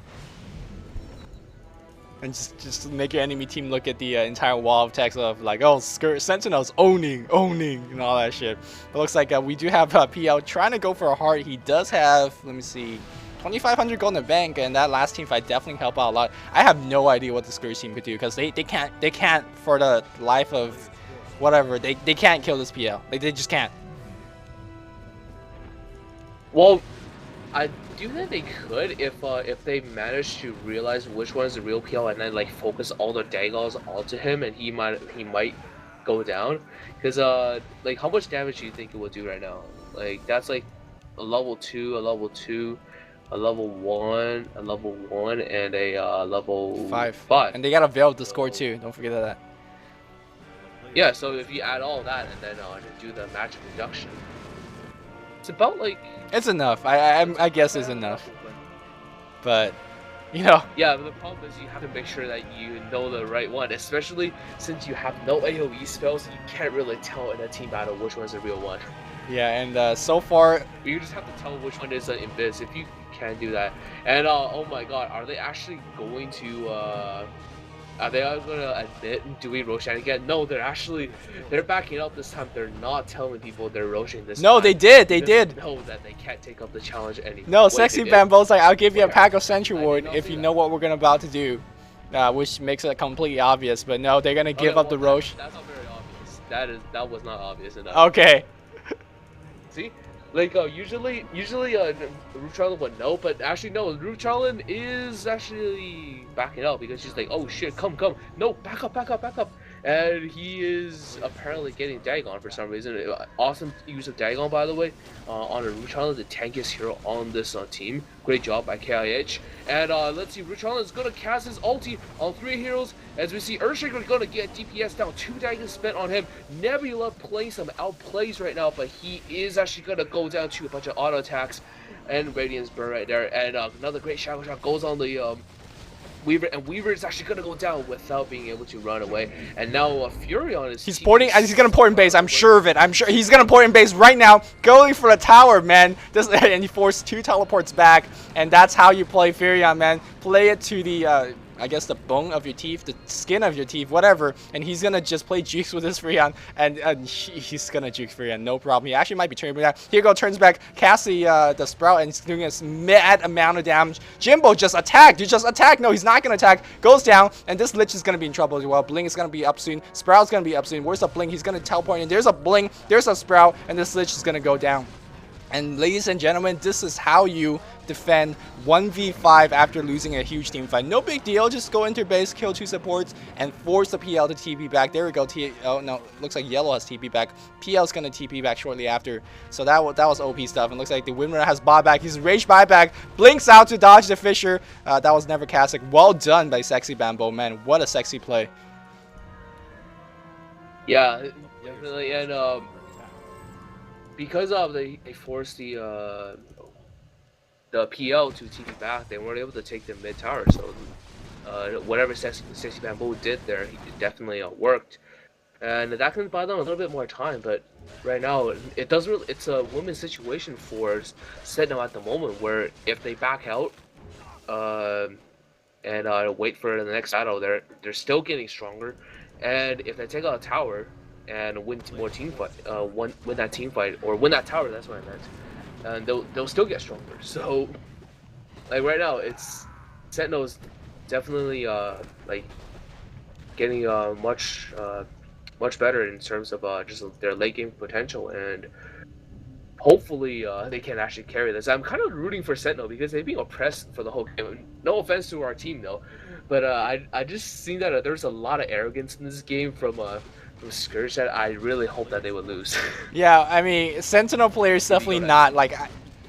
And just make your enemy team look at the entire wall of text of like, oh, Sentinel's owning, and all that shit. It looks like we do have PL trying to go for a heart. He does have, let me see, 2,500 gold in the bank, and that last team fight definitely helped out a lot. I have no idea what the Scourge team could do because they can't for the life of whatever, they can't kill this PL. They just can't. Well, I do think they could if they manage to realize which one is the real PL and then like focus all their daggers onto him, and he might go down. Because like how much damage do you think it will do right now? Like that's like a level 2, a level 2, a level 1, a level 1, and a level 5. And they got a Veil to score too. Don't forget that. Yeah, so if you add all that and then do the magic reduction, it's about like. It's enough. I guess it's enough. But, you know. Yeah, but the problem is you have to make sure that you know the right one, especially since you have no AoE spells. You can't really tell in a team battle which one's the real one. Yeah, and so far. You just have to tell which one is an invis if you can do that. And oh my god, are they actually going to are they going to admit doing Roshan again? No, they're backing up this time. They're not telling people they're Roshan this time. No, they did. They did. Know that they can't take up the challenge anymore. No, Sexy Bambo's like, I'll give you a pack of Sentry Ward if you know what we're about to do. Which makes it completely obvious. But no, they're going to give up the Rosh. That's not very obvious. That was not obvious enough. Okay. See? Like, usually, Rucharlin would know, but actually, no, Rucharlin is actually backing up because she's like, oh shit, come, no, back up. And he is apparently getting Dagon for some reason. Awesome use of Dagon, by the way, on a Rucharlin, the tankiest hero on this team. Great job by KIH. And let's see, Rucharlin is going to cast his ulti on 3 heroes. As we see, Earthshaker is going to get DPS down. 2 Dagons spent on him. Nebula playing some outplays right now, but he is actually going to go down to a bunch of auto attacks and Radiance Burn right there. And another great shadow shot goes on the Weaver, and Weaver is actually gonna go down without being able to run away. And now Furion is. He's porting, and he's gonna port in base. I'm sure of it. I'm sure he's gonna port in base right now, going for the tower, man. And he forced 2 teleports back, and that's how you play Furion, man. Play it to the. I guess the bone of your teeth, the skin of your teeth, whatever, and he's gonna just play Jukes with his Freon, and he's gonna Jukes Freon, no problem. He actually might be turning back. Here go, turns back, casts the Sprout, and he's doing a mad amount of damage. Jimbo just attacked, no, he's not gonna attack, goes down, and this Lich is gonna be in trouble as well. Bling is gonna be up soon, Sprout's gonna be up soon. Where's the Bling? He's gonna teleport in, there's a Bling, there's a Sprout, and this Lich is gonna go down. And ladies and gentlemen, this is how you defend 1v5 after losing a huge team fight. No big deal, just go into base, kill 2 supports, and force the PL to TP back. There we go, oh no, looks like Yellow has TP back. PL's gonna TP back shortly after. So that was OP stuff, and looks like the Windrunner has buyback. He's rage buyback, blinks out to dodge the Fisher. That was never castic. Well done by Sexy Bambo, man, what a sexy play. Yeah, definitely, and because they forced the PL to TP back, they weren't able to take the mid tower. So whatever Sexy Bamboo did there, he definitely worked, and that can buy them a little bit more time. But right now, it doesn't really. It's a women's situation for Sentinel at the moment, where if they back out and wait for the next battle, they're still getting stronger, and if they take out a tower and win more team fight, win that team fight or win that tower. That's what I meant. and they'll still get stronger. So like right now, it's Sentinel's definitely like getting much better in terms of just their late game potential, and hopefully they can actually carry this. I'm kind of rooting for Sentinel because they've been oppressed for the whole game. No offense to our team though, but I just seen that there's a lot of arrogance in this game from Scourge that I really hope that they would lose. Yeah, I mean, Sentinel players definitely not like.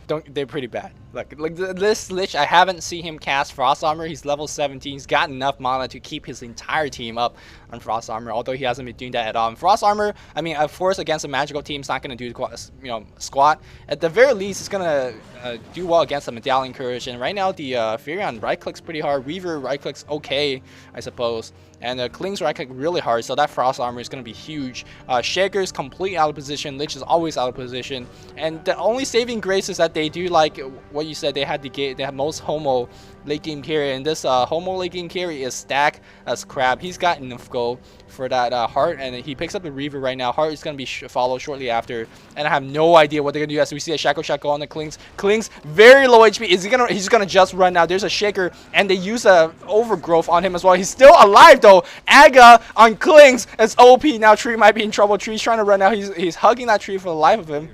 They're pretty bad. Like this Lich, I haven't seen him cast Frost Armor. He's level 17. He's got enough mana to keep his entire team up on Frost Armor, although he hasn't been doing that at all. And Frost Armor, I mean, of course, against a magical team, it's not going to do squat. At the very least, it's going to do well against the Medallion Courage. And right now, the Furion right-clicks pretty hard. Weaver right-clicks okay, I suppose. And Kling's right-click really hard, so that Frost Armor is going to be huge. Shaker's completely out of position. Lich is always out of position. And the only saving grace is that they do, like what you said, they have most homo late game carry, and this homo late game carry is Stack as crap. He's got enough go for that Heart, and he picks up the Reaver right now. Heart is going to be followed shortly after, and I have no idea what they're going to do as we see a Shackle Shot go on the Klings. Klings, very low HP. He's going to just run now. There's a Shaker, and they use a Overgrowth on him as well. He's still alive though. Aga on Klings is OP. Now Tree might be in trouble. Tree's trying to run now. He's hugging that Tree for the life of him.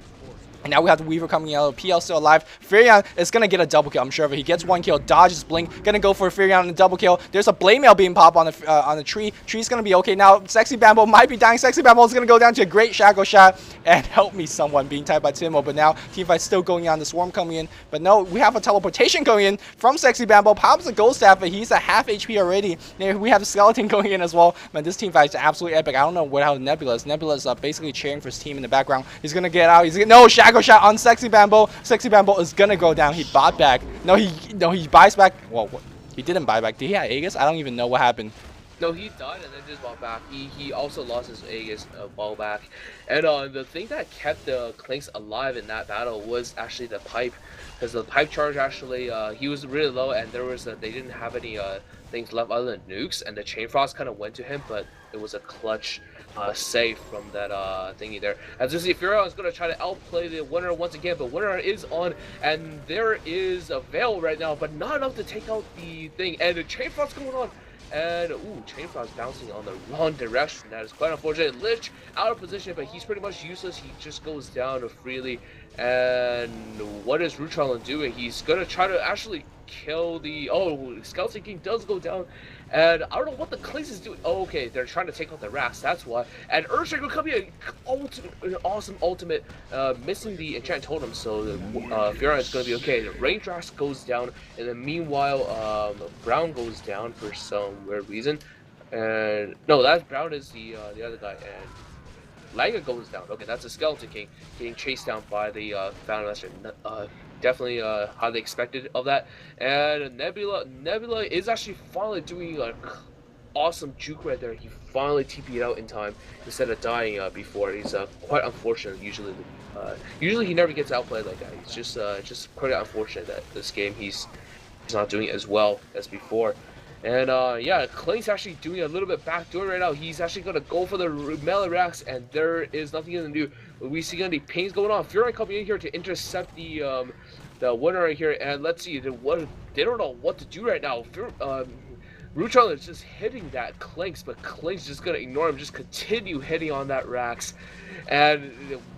And now we have the Weaver coming out. PL still alive. Furion is going to get a double kill, I'm sure of it. He gets one kill, dodges Blink. Going to go for Furion and a double kill. There's a Blade Mail being popped on the Tree. Tree's going to be okay. Now, Sexy Bambo might be dying. Sexy Bambo is going to go down to a great Shackle Shot. And help me someone being typed by Timo. But now, Teamfight's still going on. The Swarm coming in. But no, we have a teleportation going in from Sexy Bambo. Pops a Ghost Staff, but he's a half HP already. Now, we have a Skeleton going in as well. Man, this teamfight is absolutely epic. I don't know how Nebula is. Nebula is basically cheering for his team in the background. He's going to get out. No, Shackle Shot on Sexy Bambo. Sexy Bambo is gonna go down. He bought back. No, he buys back. Well, he didn't buy back. Did he have Aegis? I don't even know what happened. No, he died and then just bought back. He also lost his Aegis ball back. And the thing that kept the Clinks alive in that battle was actually the pipe, because the pipe charge actually he was really low, and there was they didn't have any things left other than nukes, and the Chain Frost kind of went to him, but it was a clutch save from that thingy there. As you see, Furion is going to try to outplay the Winner once again, but Winner is on, and there is a Veil right now, but not enough to take out the thing, and the Chain Frost going on. And ooh, Chain Frost bouncing on the wrong direction. That is quite unfortunate. Lich out of position, but he's pretty much useless. He just goes down freely. And what is Rutron doing? He's gonna try to actually kill the Skeleton King does go down. And I don't know what the Clays is doing. Oh, okay, they're trying to take out the racks, that's why. And Earthshaker coming an awesome ultimate, missing the enchant totem, so Furion is gonna be okay. The Range Rax goes down, and then meanwhile, Brown goes down for some weird reason. And no, that Brown is the other guy, and Langa goes down. Okay, that's a Skeleton King getting chased down by the Fountain Master. Definitely highly expected of that. And Nebula is actually finally doing an awesome juke right there. He finally TP'd out in time instead of dying before. He's quite unfortunate. Usually he never gets outplayed like that. He's just quite unfortunate that this game he's not doing as well as before. And yeah, Clay's actually doing a little bit backdoor right now. He's actually gonna go for the melee racks, and there is nothing he can do. We see the pains going on. Furion coming in here to intercept the Winner right here, and let's see, they don't know what to do right now. Rutron is just hitting that Clanks, but Clanks just gonna ignore him, just continue hitting on that Rax. And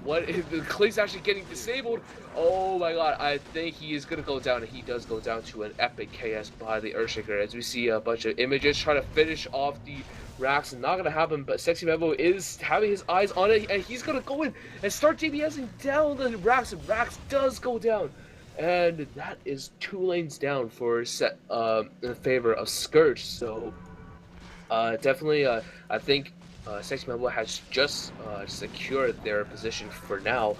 the Clanks actually getting disabled. Oh my god, I think he is gonna go down, and he does go down to an epic KS by the Earthshaker. As we see a bunch of images trying to finish off the Rax, not gonna happen, but Sexy Bambo is having his eyes on it, and he's gonna go in and start DPSing down the Rax, and Rax does go down. And that is 2 lanes down for in favor of Scourge. So definitely I think Sexy Bambo has just secured their position for now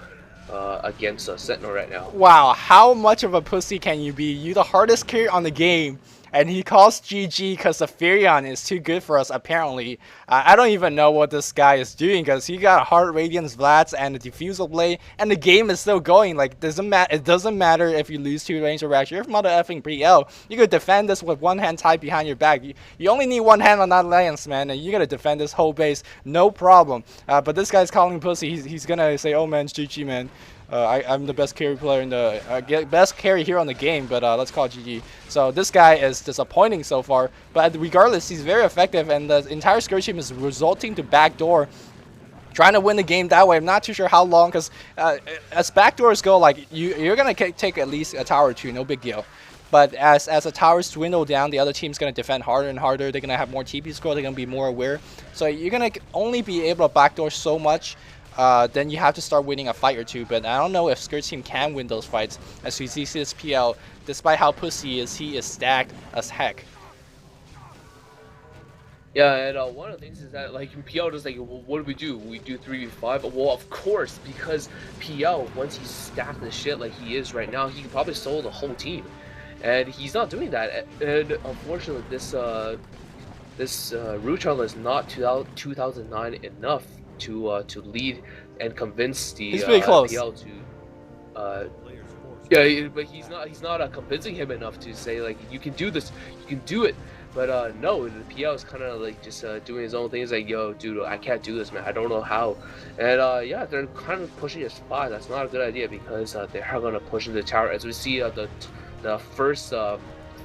against Sentinel right now. Wow, how much of a pussy can you be? You the hardest carry on the game, and he calls GG because the Furion is too good for us, apparently. I don't even know what this guy is doing, because he got Heart Radiance Vlads and a Diffusal Blade, and the game is still going. Like, it doesn't matter if you lose 2 range or racks. You're mother effing PL. You could defend this with one hand tied behind your back. You only need one hand on that lance, man, and you're gonna defend this whole base, no problem. But this guy's calling pussy. He's gonna say, oh man, it's GG, man. I'm the best carry player in the best carry here on the game, but let's call it GG. So this guy is disappointing so far, but regardless, he's very effective, and the entire Scourge team is resulting to backdoor, trying to win the game that way. I'm not too sure how long, because as backdoors go, like you're gonna take at least a tower or two, no big deal. But as the towers dwindle down, the other team's going to defend harder and harder. They're going to have more TP score. They're going to be more aware. So you're going to only be able to backdoor so much. Then you have to start winning a fight or two. But I don't know if Scourge team can win those fights. As we see this PL, despite how pussy he is stacked as heck. Yeah, and one of the things is that, like, in PL, just like, well, what do? We do 3v5? Well, of course, because PL, once he's stacked the shit like he is right now, he can probably solo the whole team. And he's not doing that, and unfortunately, this Root Charla is not 2009 enough to lead and convince the he's pretty close. PL to. Yeah, but he's not convincing him enough to say, like, you can do this, you can do it. But no, the PL is kind of like just doing his own thing. He's like, yo, dude, I can't do this, man. I don't know how. And yeah, they're kind of pushing his spot. That's not a good idea, because they are going to push into the tower. As we see, the first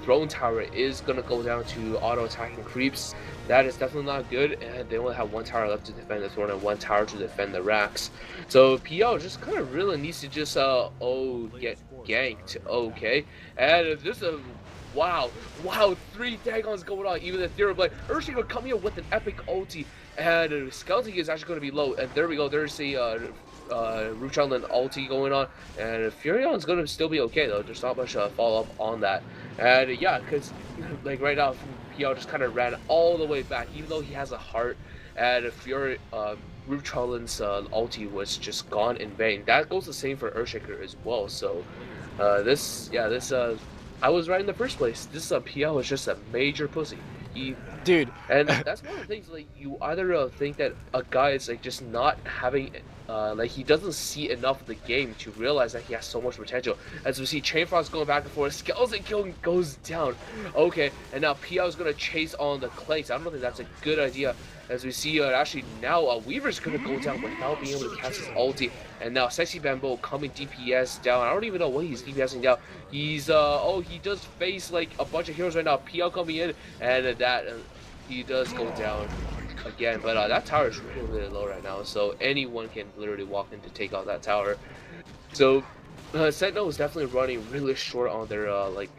throne tower is going to go down to auto-attacking creeps. That is definitely not good, and they only have one tower left to defend the throne and one tower to defend the racks. So PL just kind of really needs to just get ganked, okay? And this is wow, 3 Dagons going on. Even the Theory Blade, Urshi will come here with an epic ulti, and Skeleton is actually going to be low. And there we go, there's a Ruchan and ulti going on, and Furion's going to still be okay though. There's not much follow-up on that. And yeah, because like right now, PL just kind of ran all the way back, even though he has a heart, and Ruchalin's ulti was just gone in vain. That goes the same for Earthshaker as well. So I was right in the first place. This PL is just a major pussy. Dude. And that's one of the things, like, you either think that a guy is like just not having like he doesn't see enough of the game to realize that he has so much potential. As we see Chainfrost going back and forth, Skeleton killing goes down. Okay, and now PL is gonna chase on the Clanks. I don't think that's a good idea. As we see, actually now Weaver's gonna go down without being able to cast his ulti, and now Sexy Bamboo coming DPS down. I don't even know what he's DPSing down. He's he does face like a bunch of heroes right now. PL coming in, and that he does go down again. But that tower is really, really low right now, so anyone can literally walk in to take out that tower. So Sentinel is definitely running really short on their like,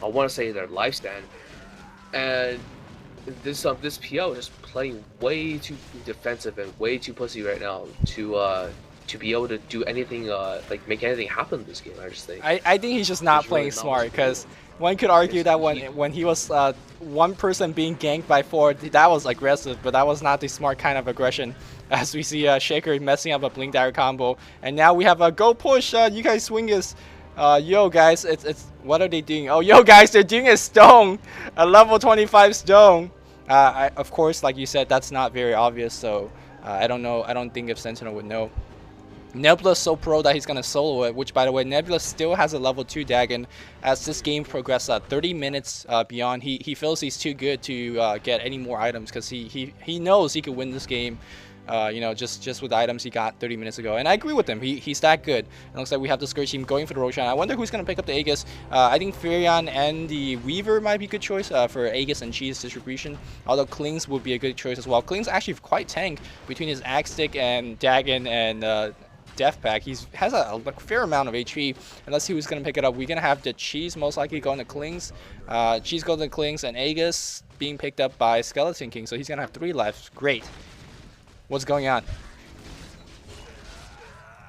I want to say their lifespan, and this PL is just playing way too defensive and way too pussy right now to be able to do anything like make anything happen in this game. I just think I think he's just not playing really smart, because one could argue that when he was one person being ganked by 4, that was aggressive, but that was not the smart kind of aggression. As we see Shaker messing up a Blink Dagger combo, and now we have a go push. You guys swing this. Yo guys, it's what are they doing? Oh, yo guys, they're doing a stone, a level 25 stone. Of course, like you said, that's not very obvious, so I don't know. I don't think if Sentinel would know. Nebula's so pro that he's gonna solo it, which by the way, Nebula still has a level 2 Dagon. As this game progresses 30 minutes beyond, he feels he's too good to get any more items, because he knows he could win this game. You know, just with the items he got 30 minutes ago, and I agree with him. He's that good. It looks like we have the Scourge team going for the Roshan. I wonder who's gonna pick up the Aegis. I think Furion and the Weaver might be a good choice for Aegis and cheese distribution. Although Klings would be a good choice as well. Klings actually quite tank between his Axe Stick and Dagon and Death Pack. He has a fair amount of HP. And let's see who's gonna pick it up. We're gonna have the cheese most likely going to Klings. Cheese going to Klings, and Aegis being picked up by Skeleton King. So he's gonna have 3 lives. Great. What's going on?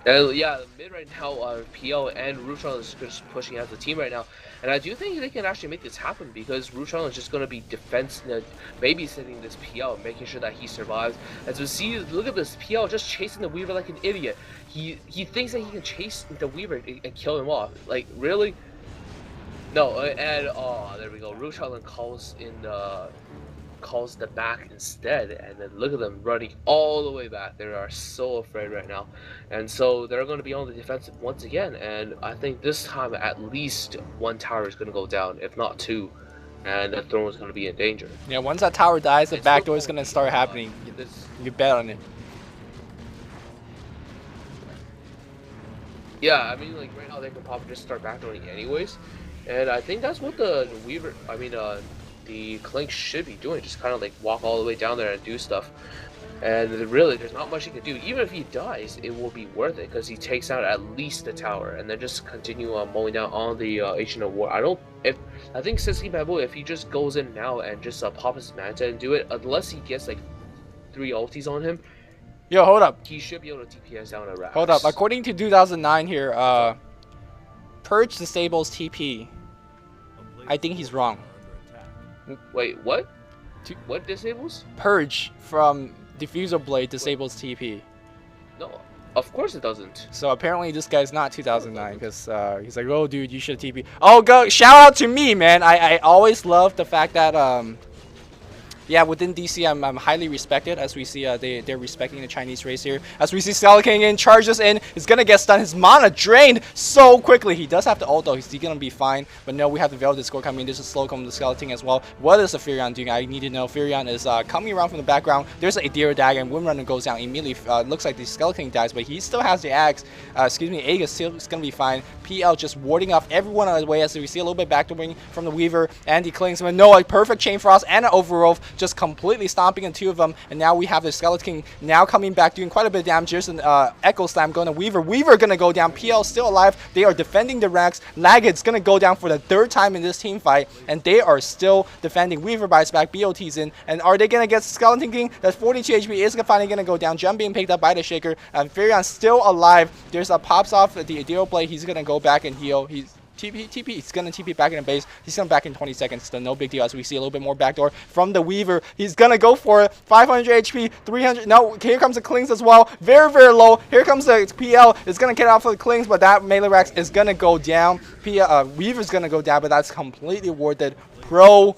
Yeah, mid right now, PL and Ruchan is just pushing out the team right now, and I do think they can actually make this happen, because Ruchan is just going to be babysitting this PL, making sure that he survives. As we see, look at this PL just chasing the Weaver like an idiot. He thinks that he can chase the Weaver and kill him off. Like, really? No, and oh, there we go. Ruchan calls the back instead, and then look at them running all the way back. They are so afraid right now, and so they're going to be on the defensive once again. And I think this time at least 1 tower is going to go down, if not 2, and the throne is going to be in danger. Yeah, once that tower dies, the backdoor is going to start happening. You bet on it. Yeah, I mean, like right now they can probably just start backdooring anyways, and I think that's what the Weaver, the Clink should be doing. Just kind of like walk all the way down there and do stuff. And really, there's not much he can do. Even if he dies, it will be worth it because he takes out at least the tower, and then just continue mowing down on the Agent of War. I think Sisky Bamboo, if he just goes in now and just pops his Manta and do it, unless he gets like 3 ultis on him. Yo, hold up. He should be able to TPS down a Rax. Hold up. According to 2009 here, Purge disables TP. I think he's wrong. Wait, what? What disables? Purge from Diffusal Blade disables TP. No, of course it doesn't. So apparently this guy's not 2009 because he's like, oh dude, you should TP. Oh, go shout out to me, man. I always love the fact that yeah, within DC, I'm highly respected. As we see, they're respecting the Chinese race here. As we see Skeleton in, charges in. He's going to get stunned. His mana drained so quickly. He does have to ult, though. He's going to be fine. But no, we have the Veil Discord coming in. There's a slow come to Skeleton as well. What is the Furion doing? I need to know. Furion is coming around from the background. There's a Adira Dagger, and Windrunner goes down immediately. Looks like the Skeleton dies, but he still has the Axe. Excuse me, Aegis still is going to be fine. PL just warding off everyone on his way as we see a little bit backdooring from the Weaver. And he clings him. No, a perfect Chain Frost and an Overgrowth just completely stomping in 2 of them, and now we have the Skeleton King now coming back, doing quite a bit of damage. There's an Echo Slam going to Weaver. Weaver going to go down. PL still alive. They are defending the Rax. Lagged's going to go down for the 3rd time in this team fight, and they are still defending. Weaver buys back. BOT's in, and are they going to get Skeleton King? That's 42 HP. Is finally going to go down. Gem being picked up by the Shaker, and Furion's still alive. There's a pops off the Adiro Blade. He's going to go back and heal. He's he's going to TP back in the base. He's going back in 20 seconds, so no big deal as we see a little bit more backdoor from the Weaver. He's going to go for it. 500 HP, 300. No, here comes the Clings as well. Very, very low. Here comes the PL. It's going to get out for the Clings, but that melee Rax is going to go down. Weaver's going to go down, but that's completely worth it. Pro,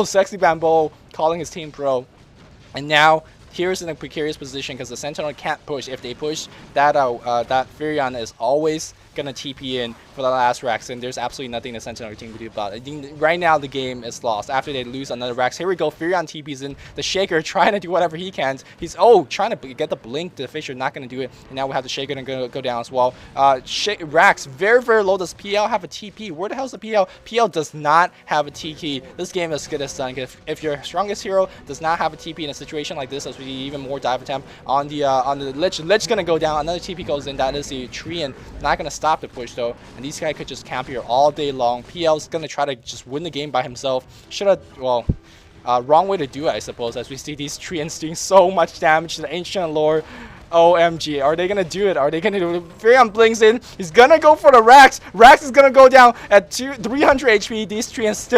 Sexy Bamboo calling his team pro. And now here's in a precarious position because the Sentinel can't push. If they push, that Furion is always gonna TP in for the last Rax, and there's absolutely nothing the Sentinel team can do about it. I think right now the game is lost after they lose another Rax. Here we go, Furion TP's in. The Shaker trying to do whatever he can. He's trying to get the blink. The Fisher not gonna do it, and now we have the Shaker gonna go down as well. Rax very, very low. Does PL have a TP? Where the hell's the PL? PL does not have a TP. This game is good as done. If your strongest hero does not have a TP in a situation like this, as we even more dive attempt on the Lich. Lich gonna go down. Another TP goes in. That is the Treant. Not gonna stop the push though, and these guys could just camp here all day long. PL's gonna try to just win the game by himself. Should have, well, wrong way to do it, I suppose, as we see these Treants doing so much damage to the Ancient Lore. OMG, are they gonna do it? Are they gonna do it? Furion blinks in. He's gonna go for the Rax. Rax is gonna go down at 300 HP. These Treants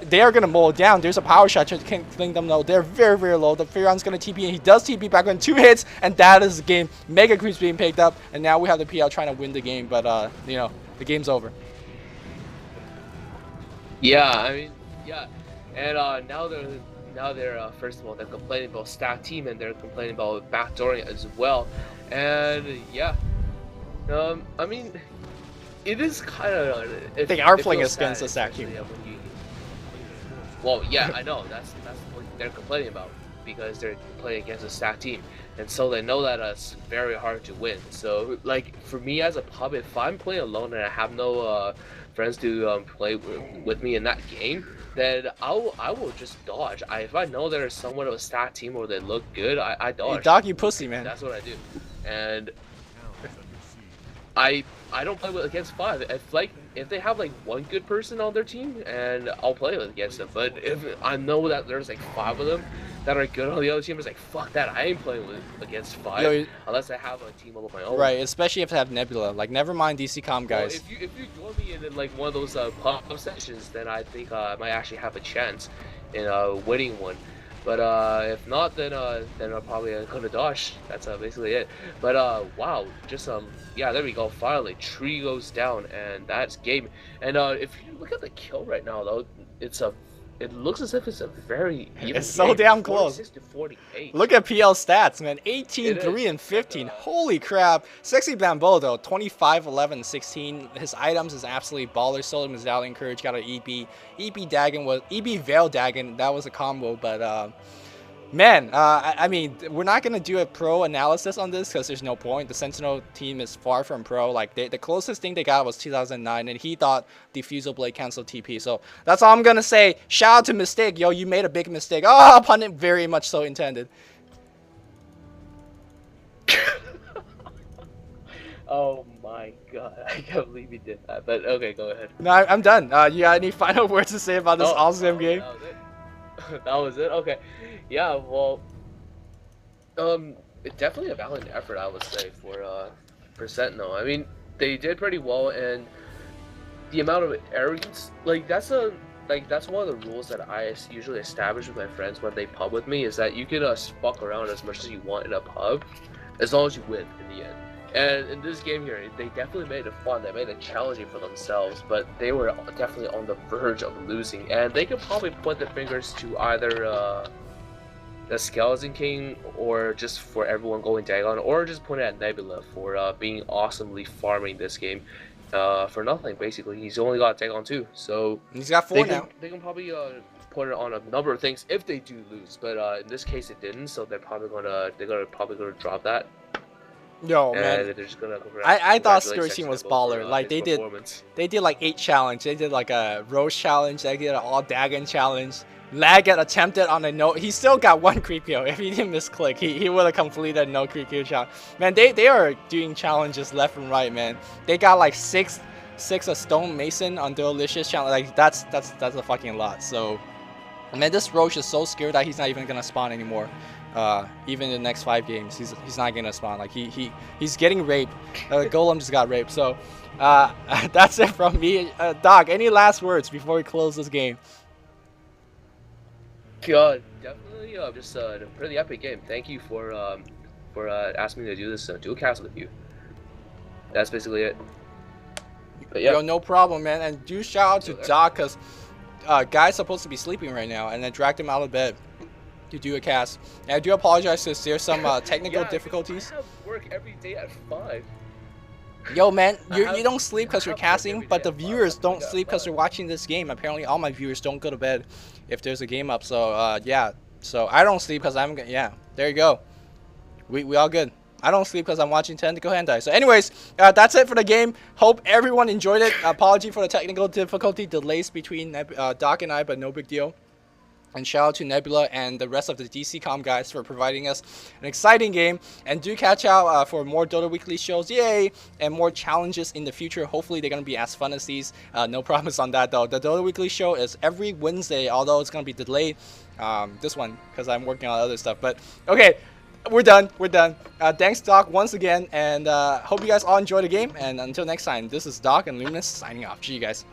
they are gonna mow down. There's a power shot to cling them low. They're very, very low. The Furion's gonna TP, and he does TP back on 2 hits, and that is the game. Mega creeps being picked up, and now we have the PL trying to win the game, but you know, the game's over. Yeah, I mean, yeah, and now they're first of all, they're complaining about stack team, and they're complaining about backdooring as well. And yeah, I mean, it is kind of, I think our playing against the stack team. Well, yeah, I know that's what they're complaining about, because they're playing against a stack team, and so they know that it's very hard to win. So like for me as a pub, if I'm playing alone and I have no friends to play with me in that game, then I will just dodge. If I know there's somewhat of a stack team or they look good, I dodge. Hey, dog, you pussy, man. That's what I do. And I don't play against 5. If they have like 1 good person on their team, and I'll play against them. But if I know that there's like 5 of them that are good on the other team, it's like, fuck that, I ain't playing against 5 unless I have a team of my own. Right, especially if they have Nebula. Like, never mind DC Com guys. Well, if you join me in like one of those pub sessions, then I think I might actually have a chance in winning one. But if not, then I'm probably gonna dodge. That's basically it. But wow, just yeah, there we go. Finally, tree goes down, and that's game. And if you look at the kill right now, though, it looks as if it's a very even It's so damn close. 46 to 48. Look at PL stats, man. 18, 3, and 15. Holy crap. Sexy Bamboo, though. 25, 11, 16. His items is absolutely baller. Solar Medallion Courage. Got an EB. EB Dagon was... EB Veil Dagon. That was a combo, but... Man, I mean, we're not gonna do a pro analysis on this because there's no point. The Sentinel team is far from pro. Like, the closest thing they got was 2009, and he thought Diffusal Blade canceled TP. So that's all I'm gonna say. Shout out to Mistake, yo, you made a big mistake. Oh, pun very much so intended. Oh my god, I can't believe you did that. But okay, go ahead. No, I'm done. You got any final words to say about this awesome game? That was it. That was it. Okay. Yeah. Well. It's definitely a valiant effort, I would say, for Sentinel. I mean, they did pretty well, and the amount of arrogance, that's one of the rules that I usually establish with my friends when they pub with me, is that you can fuck around as much as you want in a pub, as long as you win in the end. And in this game here, they definitely made it fun. They made it challenging for themselves, but they were definitely on the verge of losing. And they could probably point their fingers to either the Skeleton King, or just for everyone going Dagon, or just point it at Nebula for being awesomely farming this game for nothing. Basically, he's only got Dagon 2, so he's got 4 now. They can probably put it on a number of things if they do lose, but in this case it didn't, so they're probably gonna drop that. Yo, and man, they're just gonna I thought Scourge team was baller. Like, they did like 8 challenge. They did like a Roche challenge. They did an all Dagon challenge. Lagat attempted on a no. He still got 1 creep kill. If he didn't misclick, he would have completed no creep kill challenge. Man, they are doing challenges left and right, man. They got like 6 a Stone Mason on Delicious challenge. Like, that's a fucking lot. So, man, this Roche is so scared that he's not even gonna spawn anymore. Even in the next 5 games, he's not gonna spawn. Like, he's getting raped. Golem just got raped. So that's it from me. Doc, any last words before we close this game? God, definitely just a pretty epic game. Thank you for asking me to do this dual cast with you. That's basically it. But yeah. Yo, no problem, man. And do shout out to Doc, because guy's supposed to be sleeping right now, and I dragged him out of bed to do a cast. And I do apologize if there's some technical difficulties. I have work every day at 5. Yo, man, you don't sleep because you're casting, but the viewers don't sleep because they're watching this game. Apparently, all my viewers don't go to bed if there's a game up. So, yeah. So, I don't sleep because yeah, there you go. We all good. I don't sleep because I'm watching Tentacle Hentai. So, anyways, that's it for the game. Hope everyone enjoyed it. Apology for the technical difficulty, delays between Doc and I, but no big deal. And shout out to Nebula and the rest of the DCCom guys for providing us an exciting game. And do catch out for more Dota Weekly shows, yay! And more challenges in the future. Hopefully they're going to be as fun as these. No promise on that though. The Dota Weekly show is every Wednesday, although it's going to be delayed. This one, because I'm working on other stuff. But okay, we're done. We're done. Thanks, Doc, once again. And hope you guys all enjoy the game. And until next time, this is Doc and Luminous signing off. See you guys.